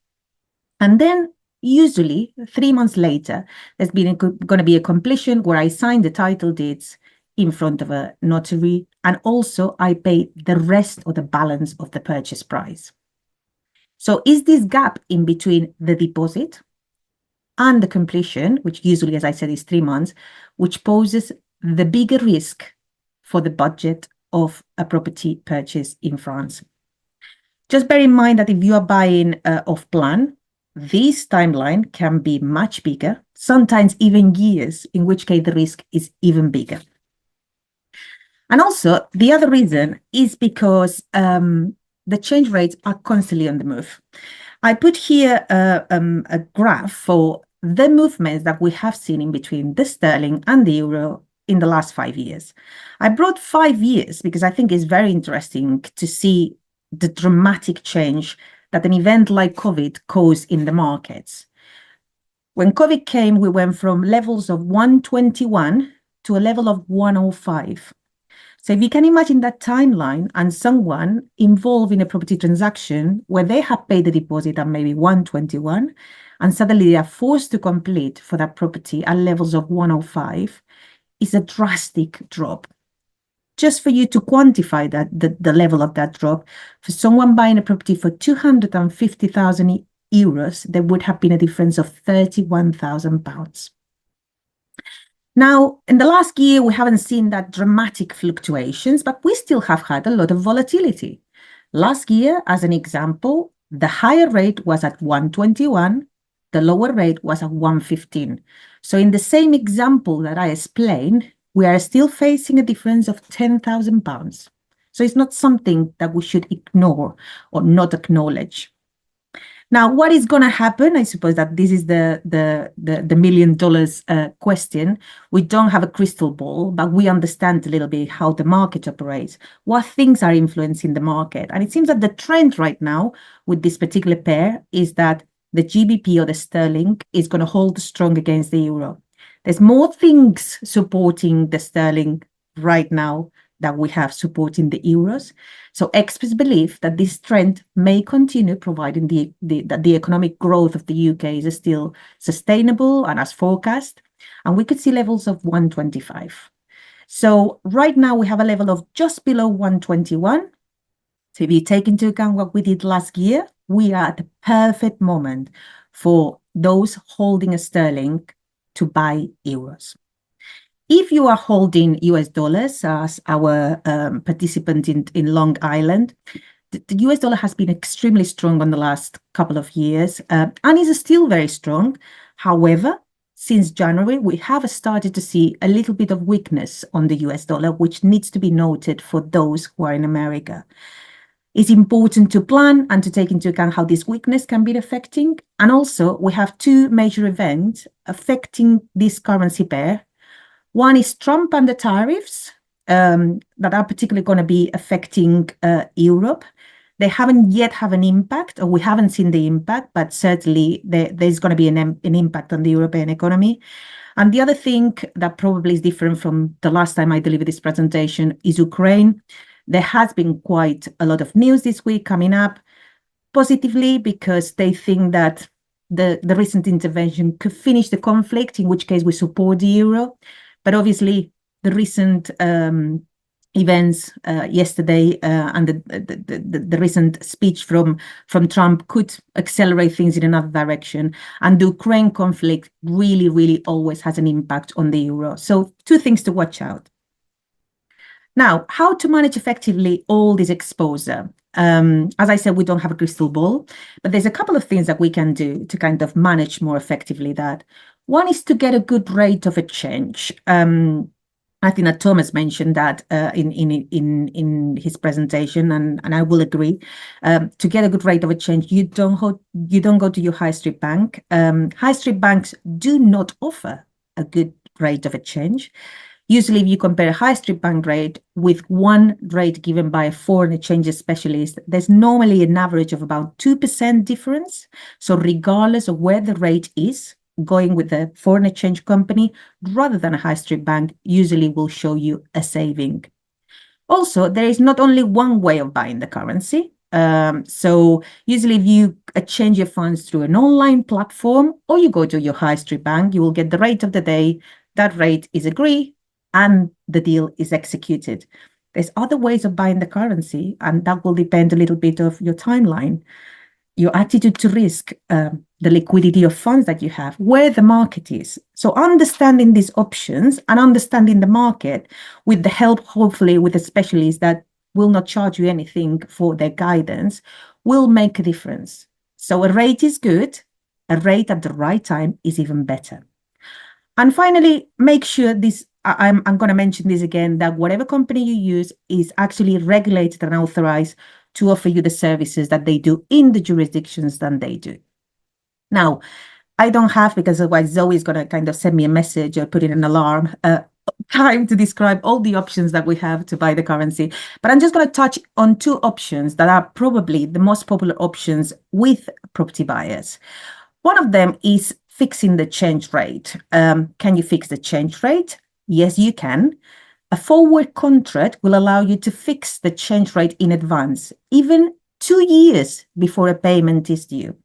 And then usually 3 months later, there's going to be a completion where I sign the title deeds in front of a notary, and also I pay the rest or the balance of the purchase price. So is this gap in between the deposit and the completion, which usually, as I said, is 3 months, which poses the bigger risk for the budget of a property purchase in France. Just bear in mind that if you are buying off plan, this timeline can be much bigger, sometimes even years, in which case the risk is even bigger. And also, the other reason is because the change rates are constantly on the move. I put here a graph for the movements that we have seen in between the sterling and the euro in the last 5 years. I brought 5 years because I think it's very interesting to see the dramatic change that an event like COVID caused in the markets. When COVID came, we went from levels of 121 to a level of 105. So if you can imagine that timeline and someone involved in a property transaction where they have paid the deposit at maybe 121 and suddenly they are forced to complete for that property at levels of 105 is a drastic drop. Just for you to quantify that, the level of that drop, for someone buying a property for 250,000 euros, there would have been a difference of £31,000. Now, in the last year, we haven't seen that dramatic fluctuations, but we still have had a lot of volatility. Last year, as an example, the higher rate was at 121, the lower rate was at 115. So in the same example that I explained, we are still facing a difference of £10,000. So it's not something that we should ignore or not acknowledge. Now, what is going to happen? I suppose that this is the $1 million question. We don't have a crystal ball, but we understand a little bit how the market operates, what things are influencing the market. And it seems that the trend right now with this particular pair is that the GBP or the sterling is going to hold strong against the euro. There's more things supporting the sterling right now that we have supporting the euros. So experts believe that this trend may continue, providing that the economic growth of the UK is still sustainable and as forecast, and we could see levels of 125. So right now we have a level of just below 121. So if you take into account what we did last year, we are at the perfect moment for those holding a sterling to buy euros. If you are holding US dollars, as our participant in Long Island, the US dollar has been extremely strong on the last couple of years and is still very strong. However, since January, we have started to see a little bit of weakness on the US dollar, which needs to be noted for those who are in America. It's important to plan and to take into account how this weakness can be affecting. And also, we have two major events affecting this currency pair. One is Trump and the tariffs that are particularly going to be affecting Europe. They haven't yet have an impact, or we haven't seen the impact, but certainly there's going to be an impact on the European economy. And the other thing that probably is different from the last time I delivered this presentation is Ukraine. There has been quite a lot of news this week coming up positively because they think that the recent intervention could finish the conflict, in which case we support the euro. But obviously, the recent events yesterday and the recent speech from Trump could accelerate things in another direction. And the Ukraine conflict really, really always has an impact on the euro. So two things to watch out. Now, how to manage effectively all this exposure? As I said, we don't have a crystal ball, but there's a couple of things that we can do to kind of manage more effectively that. One is to get a good rate of exchange. I think that Thomas mentioned that in his presentation, and I will agree. To get a good rate of exchange, you don't go to your high street bank. High street banks do not offer a good rate of exchange. Usually, if you compare a high street bank rate with one rate given by a foreign exchange specialist, there's normally an average of about 2% difference. So regardless of where the rate is, going with a foreign exchange company rather than a high street bank usually will show you a saving. Also, there is not only one way of buying the currency. So usually if you exchange your funds through an online platform or you go to your high street bank, you will get the rate of the day. That rate is agreed and the deal is executed. There's other ways of buying the currency, and that will depend a little bit of your timeline, your attitude to risk, the liquidity of funds that you have, where the market is. So understanding these options and understanding the market with the help, hopefully, with a specialist that will not charge you anything for their guidance will make a difference. So a rate is good, a rate at the right time is even better. And finally, make sure this, I'm going to mention this again, that whatever company you use is actually regulated and authorized to offer you the services that they do in the jurisdictions that they do. Now, I don't have, because otherwise Zoe is going to kind of send me a message or put in an alarm, time to describe all the options that we have to buy the currency. But I'm just going to touch on two options that are probably the most popular options with property buyers. One of them is fixing the exchange rate. Can you fix the exchange rate? Yes, you can. A forward contract will allow you to fix the exchange rate in advance, even 2 years before a payment is due.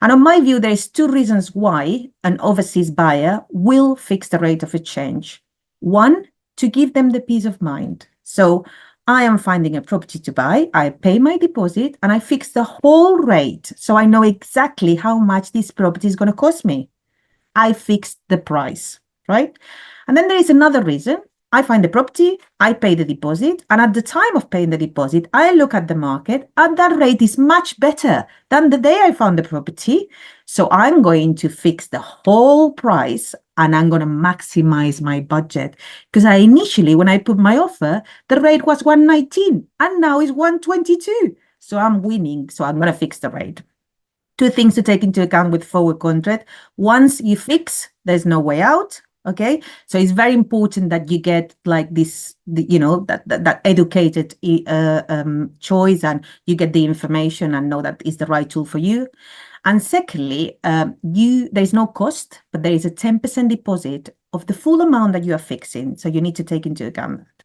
And on my view, there's two reasons why an overseas buyer will fix the rate of exchange. One, to give them the peace of mind. So I am finding a property to buy, I pay my deposit, and I fix the whole rate. So I know exactly how much this property is going to cost me. I fixed the price, right? And then there is another reason. I find the property, I pay the deposit, and at the time of paying the deposit, I look at the market, and that rate is much better than the day I found the property. So I'm going to fix the whole price, and I'm going to maximize my budget. Because initially, when I put my offer, the rate was 119, and now it's 122. So I'm winning, so I'm going to fix the rate. Two things to take into account with forward contract. Once you fix, there's no way out. Okay, so it's very important that you get like this, that educated choice, and you get the information and know that is the right tool for you. And secondly, there's no cost, but there is a 10% deposit of the full amount that you are fixing. So you need to take into account that.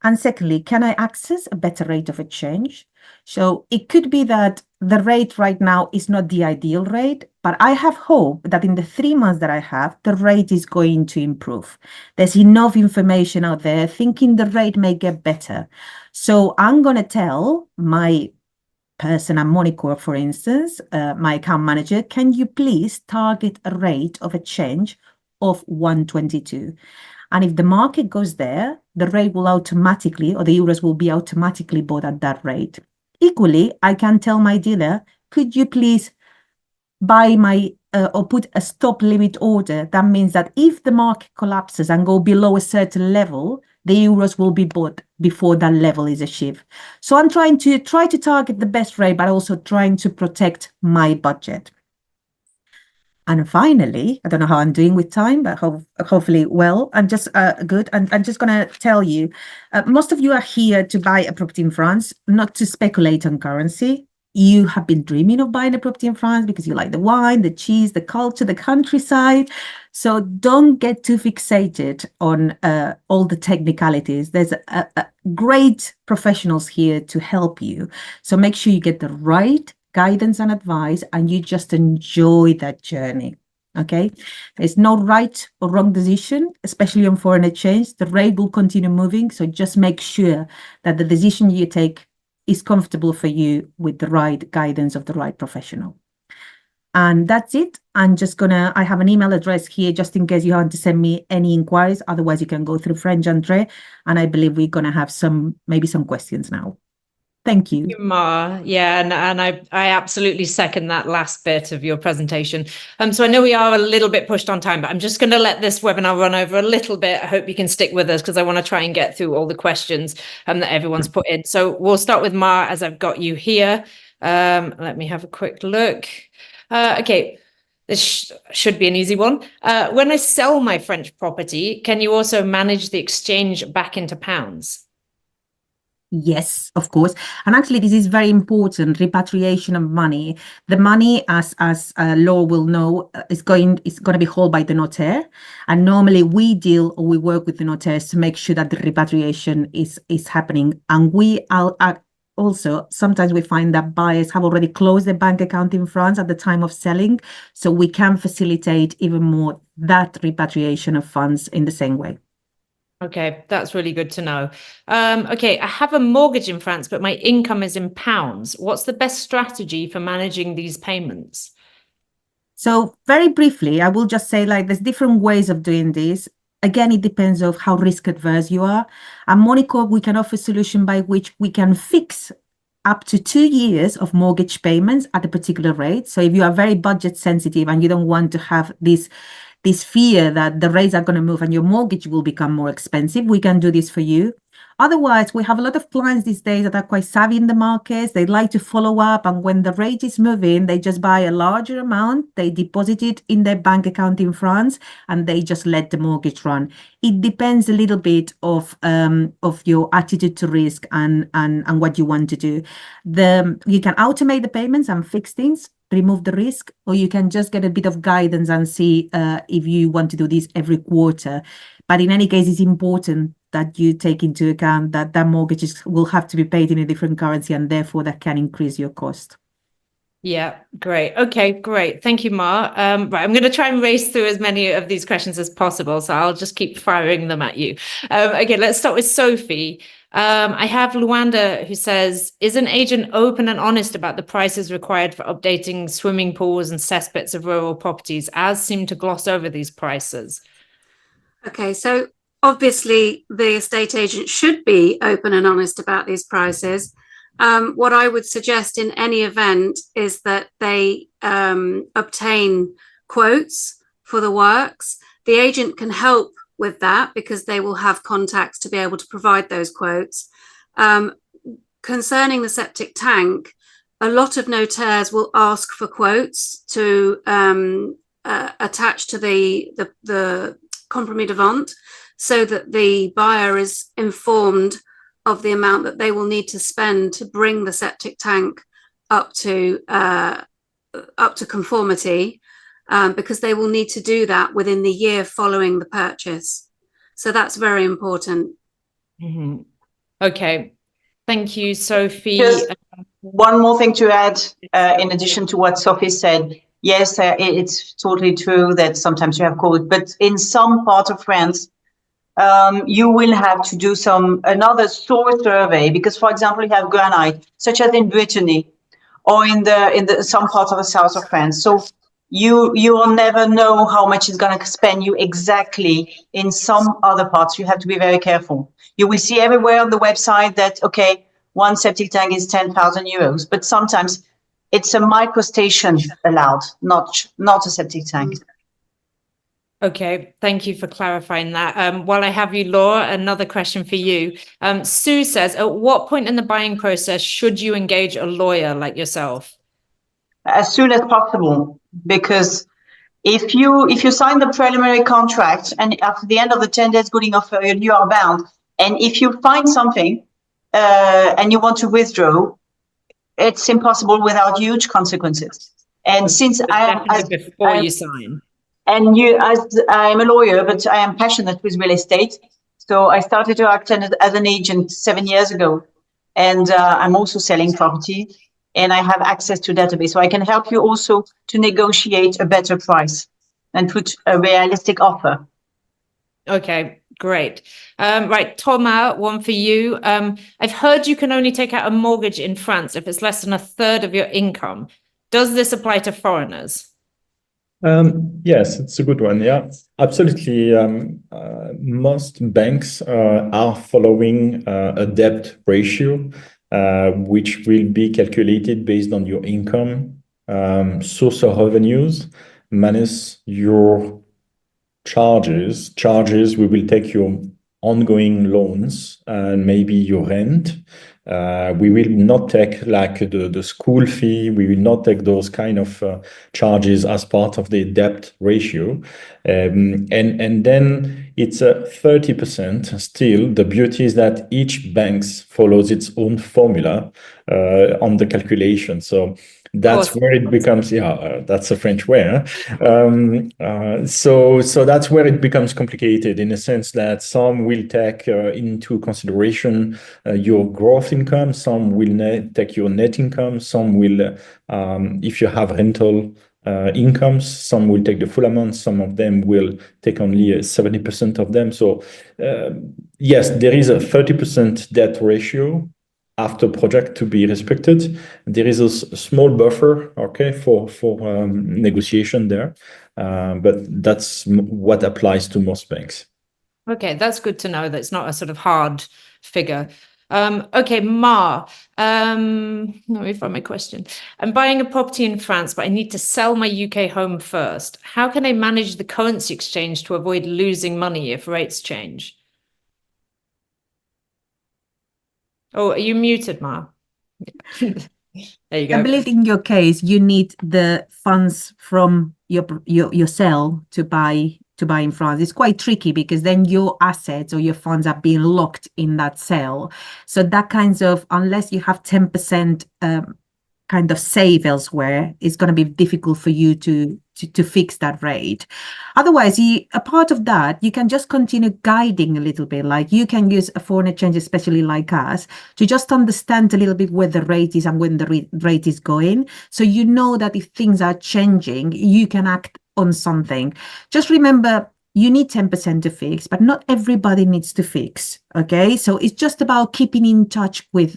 And secondly, can I access a better rate of exchange? So it could be that the rate right now is not the ideal rate, but I have hope that in the 3 months that I have, the rate is going to improve. There's enough information out there thinking the rate may get better. So I'm going to tell my person at Moneycorp, for instance, my account manager, can you please target a rate of exchange of 122? And if the market goes there, the rate will automatically, or the euros will be automatically bought at that rate. Equally, I can tell my dealer, could you please buy my or put a stop limit order, that means that if the market collapses and go below a certain level, the euros will be bought before that level is achieved. So I'm trying to target the best rate, but also trying to protect my budget. And finally, I don't know how I'm doing with time, but hopefully well. I'm just good. And I'm just going to tell you, most of you are here to buy a property in France, not to speculate on currency. You have been dreaming of buying a property in France because you like the wine, the cheese, the culture, the countryside. So don't get too fixated on all the technicalities. There's great professionals here to help you. So make sure you get the right guidance and advice, and you just enjoy that journey. Okay, there's no right or wrong decision, especially on foreign exchange. The rate will continue moving, so just make sure that the decision you take is comfortable for you with the right guidance of the right professional. And that's it. I have an email address here just in case you want to send me any inquiries. Otherwise, you can go through FrenchEntrée, and I believe we're going to have maybe some questions now. Thank you. Mar. Yeah, and I absolutely second that last bit of your presentation. So I know we are a little bit pushed on time, but I'm just going to let this webinar run over a little bit. I hope you can stick with us because I want to try and get through all the questions that everyone's put in. So we'll start with Mar as I've got you here. Let me have a quick look. Okay. This should be an easy one. When I sell my French property, can you also manage the exchange back into pounds? Yes, of course. And actually, this is very important, repatriation of money. The money, as Laure will know, is going to be held by the notaire. And normally we work with the notaires to make sure that the repatriation is happening. And also, sometimes we find that buyers have already closed their bank account in France at the time of selling. So we can facilitate even more that repatriation of funds in the same way. Okay, that's really good to know. Okay, I have a mortgage in France, but my income is in pounds. What's the best strategy for managing these payments? So very briefly, I will just say there's different ways of doing this. Again, it depends on how risk adverse you are. At Moneycorp, we can offer a solution by which we can fix up to 2 years of mortgage payments at a particular rate. So if you are very budget sensitive and you don't want to have this fear that the rates are going to move and your mortgage will become more expensive, we can do this for you. Otherwise, we have a lot of clients these days that are quite savvy in the markets. They like to follow up, and when the rate is moving, they just buy a larger amount, they deposit it in their bank account in France, and they just let the mortgage run. It depends a little bit of your attitude to risk and what you want to do. You can automate the payments and fix things, remove the risk, or you can just get a bit of guidance and see if you want to do this every quarter. But in any case, it's important that you take into account that mortgages will have to be paid in a different currency, and therefore that can increase your cost. Yeah, great. Okay, great. Thank you, Mar. Right, I'm going to try and race through as many of these questions as possible, so I'll just keep firing them at you. Okay, let's start with Sophie. I have Luanda who says, is an agent open and honest about the prices required for updating swimming pools and cesspits of rural properties, as seem to gloss over these prices? Okay, so obviously the estate agent should be open and honest about these prices. What I would suggest in any event is that they obtain quotes for the works. The agent can help with that because they will have contacts to be able to provide those quotes. Concerning the septic tank, a lot of notaires will ask for quotes to attach to the compromis de vente, so that the buyer is informed of the amount that they will need to spend to bring the septic tank up to conformity, because they will need to do that within the year following the purchase. So that's very important. Mm-hmm. Okay, thank you, Sophie. Just one more thing to add, in addition to what Sophie said. Yes, it's totally true that sometimes you have quotes, but in some part of France, you will have to do another soil survey, because, for example, you have granite, such as in Brittany or in some parts of the south of France. So you will never know how much it's going to spend you exactly in some other parts. You have to be very careful. You will see everywhere on the website that, okay, one septic tank is 10,000 euros, but sometimes it's a micro station allowed, not a septic tank. Okay, thank you for clarifying that. While I have you, Laura, another question for you. Sue says, at what point in the buying process should you engage a lawyer like yourself? As soon as possible, because if you sign the preliminary contract and after the end of the 10 days cooling off period, you are bound. And if you find something and you want to withdraw, it's impossible without huge consequences. And since before you sign. And as I'm a lawyer, but I am passionate with real estate. So I started to act as an agent 7 years ago. And I'm also selling property and I have access to database. So I can help you also to negotiate a better price and put a realistic offer. Okay, great. Right, Thomas, one for you. I've heard you can only take out a mortgage in France if it's less than a third of your income. Does this apply to foreigners? Yes, it's a good one. Yeah, absolutely. Most banks are following a debt ratio, which will be calculated based on your income, source of revenues, minus your charges. We will take your ongoing loans and maybe your rent. We will not take like the school fee. We will not take those kind of charges as part of the debt ratio. And then it's a 30% still. The beauty is that each bank follows its own formula on the calculation. So that's where it becomes, that's a French way. So that's where it becomes complicated in the sense that some will take into consideration your growth income, some will take your net income, some will, if you have rental incomes, some will take the full amount, some of them will take only 70% of them. So yes, there is a 30% debt ratio after project to be respected. There is a small buffer, okay, for negotiation there, but that's what applies to most banks. Okay, that's good to know that it's not a sort of hard figure. Okay, Mar, let me find my question. I'm buying a property in France, but I need to sell my UK home first. How can I manage the currency exchange to avoid losing money if rates change? Oh, are you muted, Mar? There you go. I believe in your case, you need the funds from your sale to buy in France. It's quite tricky because then your assets or your funds are being locked in that sale. So that kinds of, unless you have 10% kind of save elsewhere, it's going to be difficult for you to fix that rate. Otherwise, a part of that, you can just continue guiding a little bit. Like you can use a foreign exchange, especially like us, to just understand a little bit where the rate is and when the rate is going. So you know that if things are changing, you can act on something. Just remember, you need 10% to fix, but not everybody needs to fix. Okay, so it's just about keeping in touch with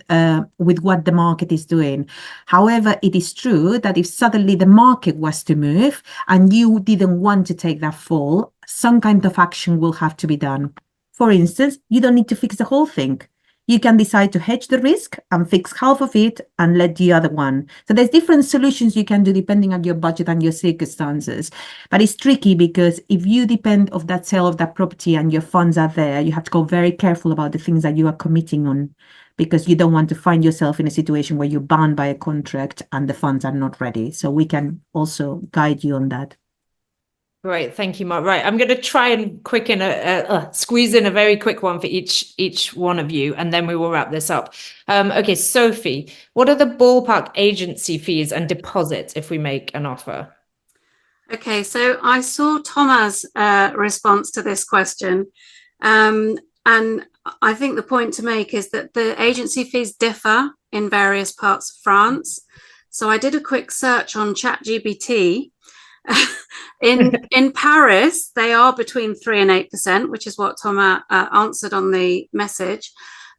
what the market is doing. However, it is true that if suddenly the market was to move and you didn't want to take that fall, some kind of action will have to be done. For instance, you don't need to fix the whole thing. You can decide to hedge the risk and fix half of it and let the other one. So there's different solutions you can do depending on your budget and your circumstances. But it's tricky because if you depend on that sale of that property and your funds are there, you have to go very careful about the things that you are committing on, because you don't want to find yourself in a situation where you're bound by a contract and the funds are not ready. So we can also guide you on that. Great, thank you, Mark. Right, I'm going to try and squeeze in a very quick one for each one of you, and then we will wrap this up. Okay, Sophie, what are the ballpark agency fees and deposits if we make an offer? Okay, so I saw Thomas' response to this question, and I think the point to make is that the agency fees differ in various parts of France. So I did a quick search on ChatGPT. In Paris, they are between 3% and 8%, which is what Thomas answered on the message.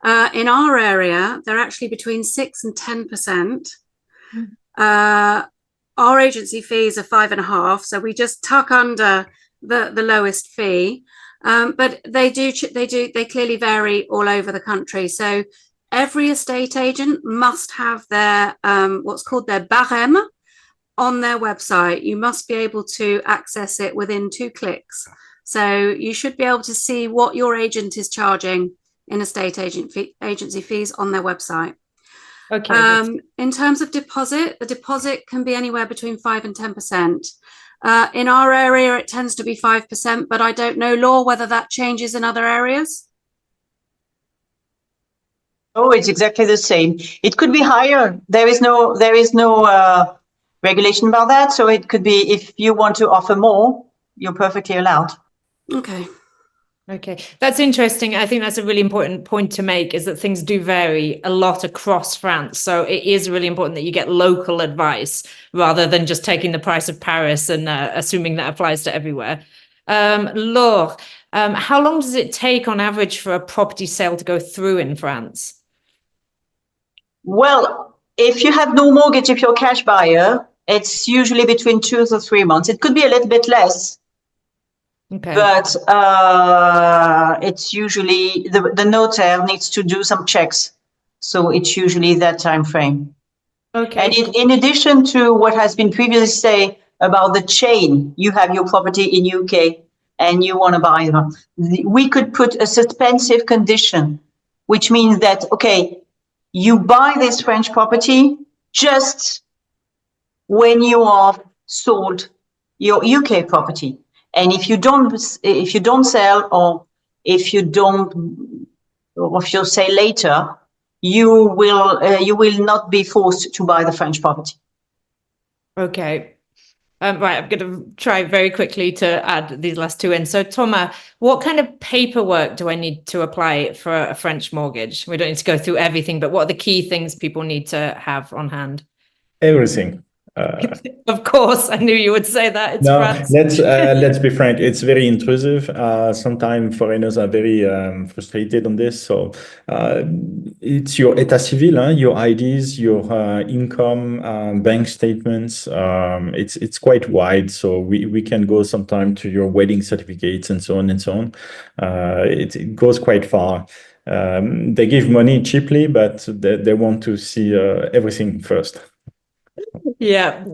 In our area, they're actually between 6% and 10%. Our agency fees are 5.5%, so we just tuck under the lowest fee. But they clearly vary all over the country. So every estate agent must have their what's called their barème on their website. You must be able to access it within 2 clicks. So you should be able to see what your agent is charging in estate agency fees on their website. Okay. In terms of deposit, the deposit can be anywhere between 5 and 10%. In our area, it tends to be 5%, but I don't know, Laure, whether that changes in other areas. Oh, it's exactly the same. It could be higher. There is no regulation about that. So it could be, if you want to offer more, you're perfectly allowed. Okay. Okay, that's interesting. I think that's a really important point to make, is that things do vary a lot across France. So it is really important that you get local advice rather than just taking the price of Paris and assuming that applies to everywhere. Laure, how long does it take on average for a property sale to go through in France? Well, if you have no mortgage, if you're a cash buyer, it's usually between 2 to 3 months. It could be a little bit less. Okay. But it's usually the notaire needs to do some checks. So it's usually that time frame. Okay. And in addition to what has been previously said about the chain, you have your property in UK and you want to buy them. We could put a suspensive condition, which means that, okay, you buy this French property just when you are sold your UK property. And if you don't sell, or if you say later, you will not be forced to buy the French property. Okay. Right, I'm going to try very quickly to add these last 2 in. So, Thomas, what kind of paperwork do I need to apply for a French mortgage? We don't need to go through everything, but what are the key things people need to have on hand? Everything. Of course, I knew you would say that. It's No, France. let's be frank. It's very intrusive. Sometimes foreigners are very frustrated on this. So it's your état civil, your IDs, your income, bank statements. It's quite wide. So we can go sometime to your wedding certificates and so on and so on. It goes quite far. They give money cheaply, but they want to see everything first. Yeah,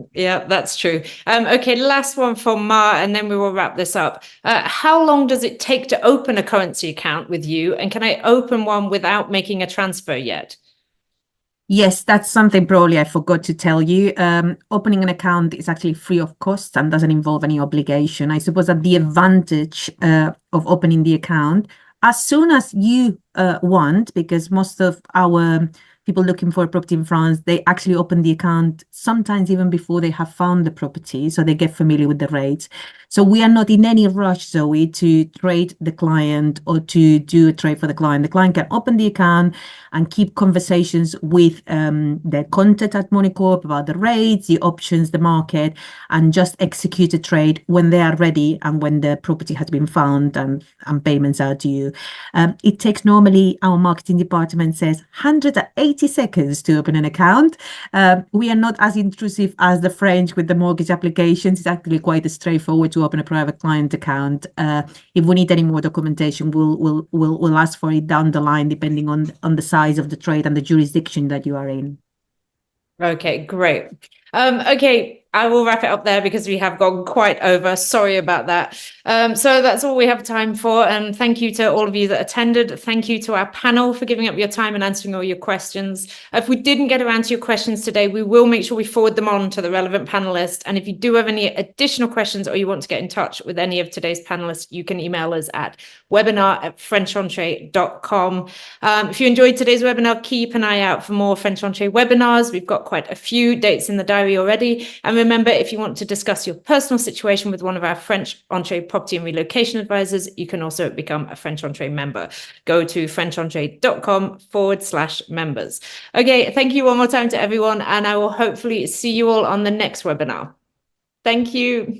that's true. Okay, last one for Mar, and then we will wrap this up. How long does it take to open a currency account with you? And can I open one without making a transfer yet? Yes, that's something probably I forgot to tell you. Opening an account is actually free of cost and doesn't involve any obligation. I suppose that the advantage of opening the account as soon as you want, because most of our people looking for a property in France, they actually open the account sometimes even before they have found the property, so they get familiar with the rates. So we are not in any rush, Zoe, to trade the client or to do a trade for the client. The client can open the account and keep conversations with their contact at Moneycorp about the rates, the options, the market, and just execute a trade when they are ready and when the property has been found and payments are due. It takes normally, our marketing department says, 180 seconds to open an account. We are not as intrusive as the French with the mortgage applications. It's actually quite straightforward to open a private client account. If we need any more documentation, we'll ask for it down the line, depending on the size of the trade and the jurisdiction that you are in. Okay, great. Okay, I will wrap it up there because we have gone quite over. Sorry about that. So that's all we have time for. And thank you to all of you that attended. Thank you to our panel for giving up your time and answering all your questions. If we didn't get around to your questions today, we will make sure we forward them on to the relevant panelists. And if you do have any additional questions or you want to get in touch with any of today's panelists, you can email us at webinar@FrenchEntrée.com. If you enjoyed today's webinar, keep an eye out for more FrenchEntrée webinars. We've got quite a few dates in the diary already. And remember, if you want to discuss your personal situation with one of our FrenchEntrée property and relocation advisors, you can also become a FrenchEntrée member. Go to FrenchEntrée.com/members. Okay, thank you one more time to everyone, and I will hopefully see you all on the next webinar. Thank you.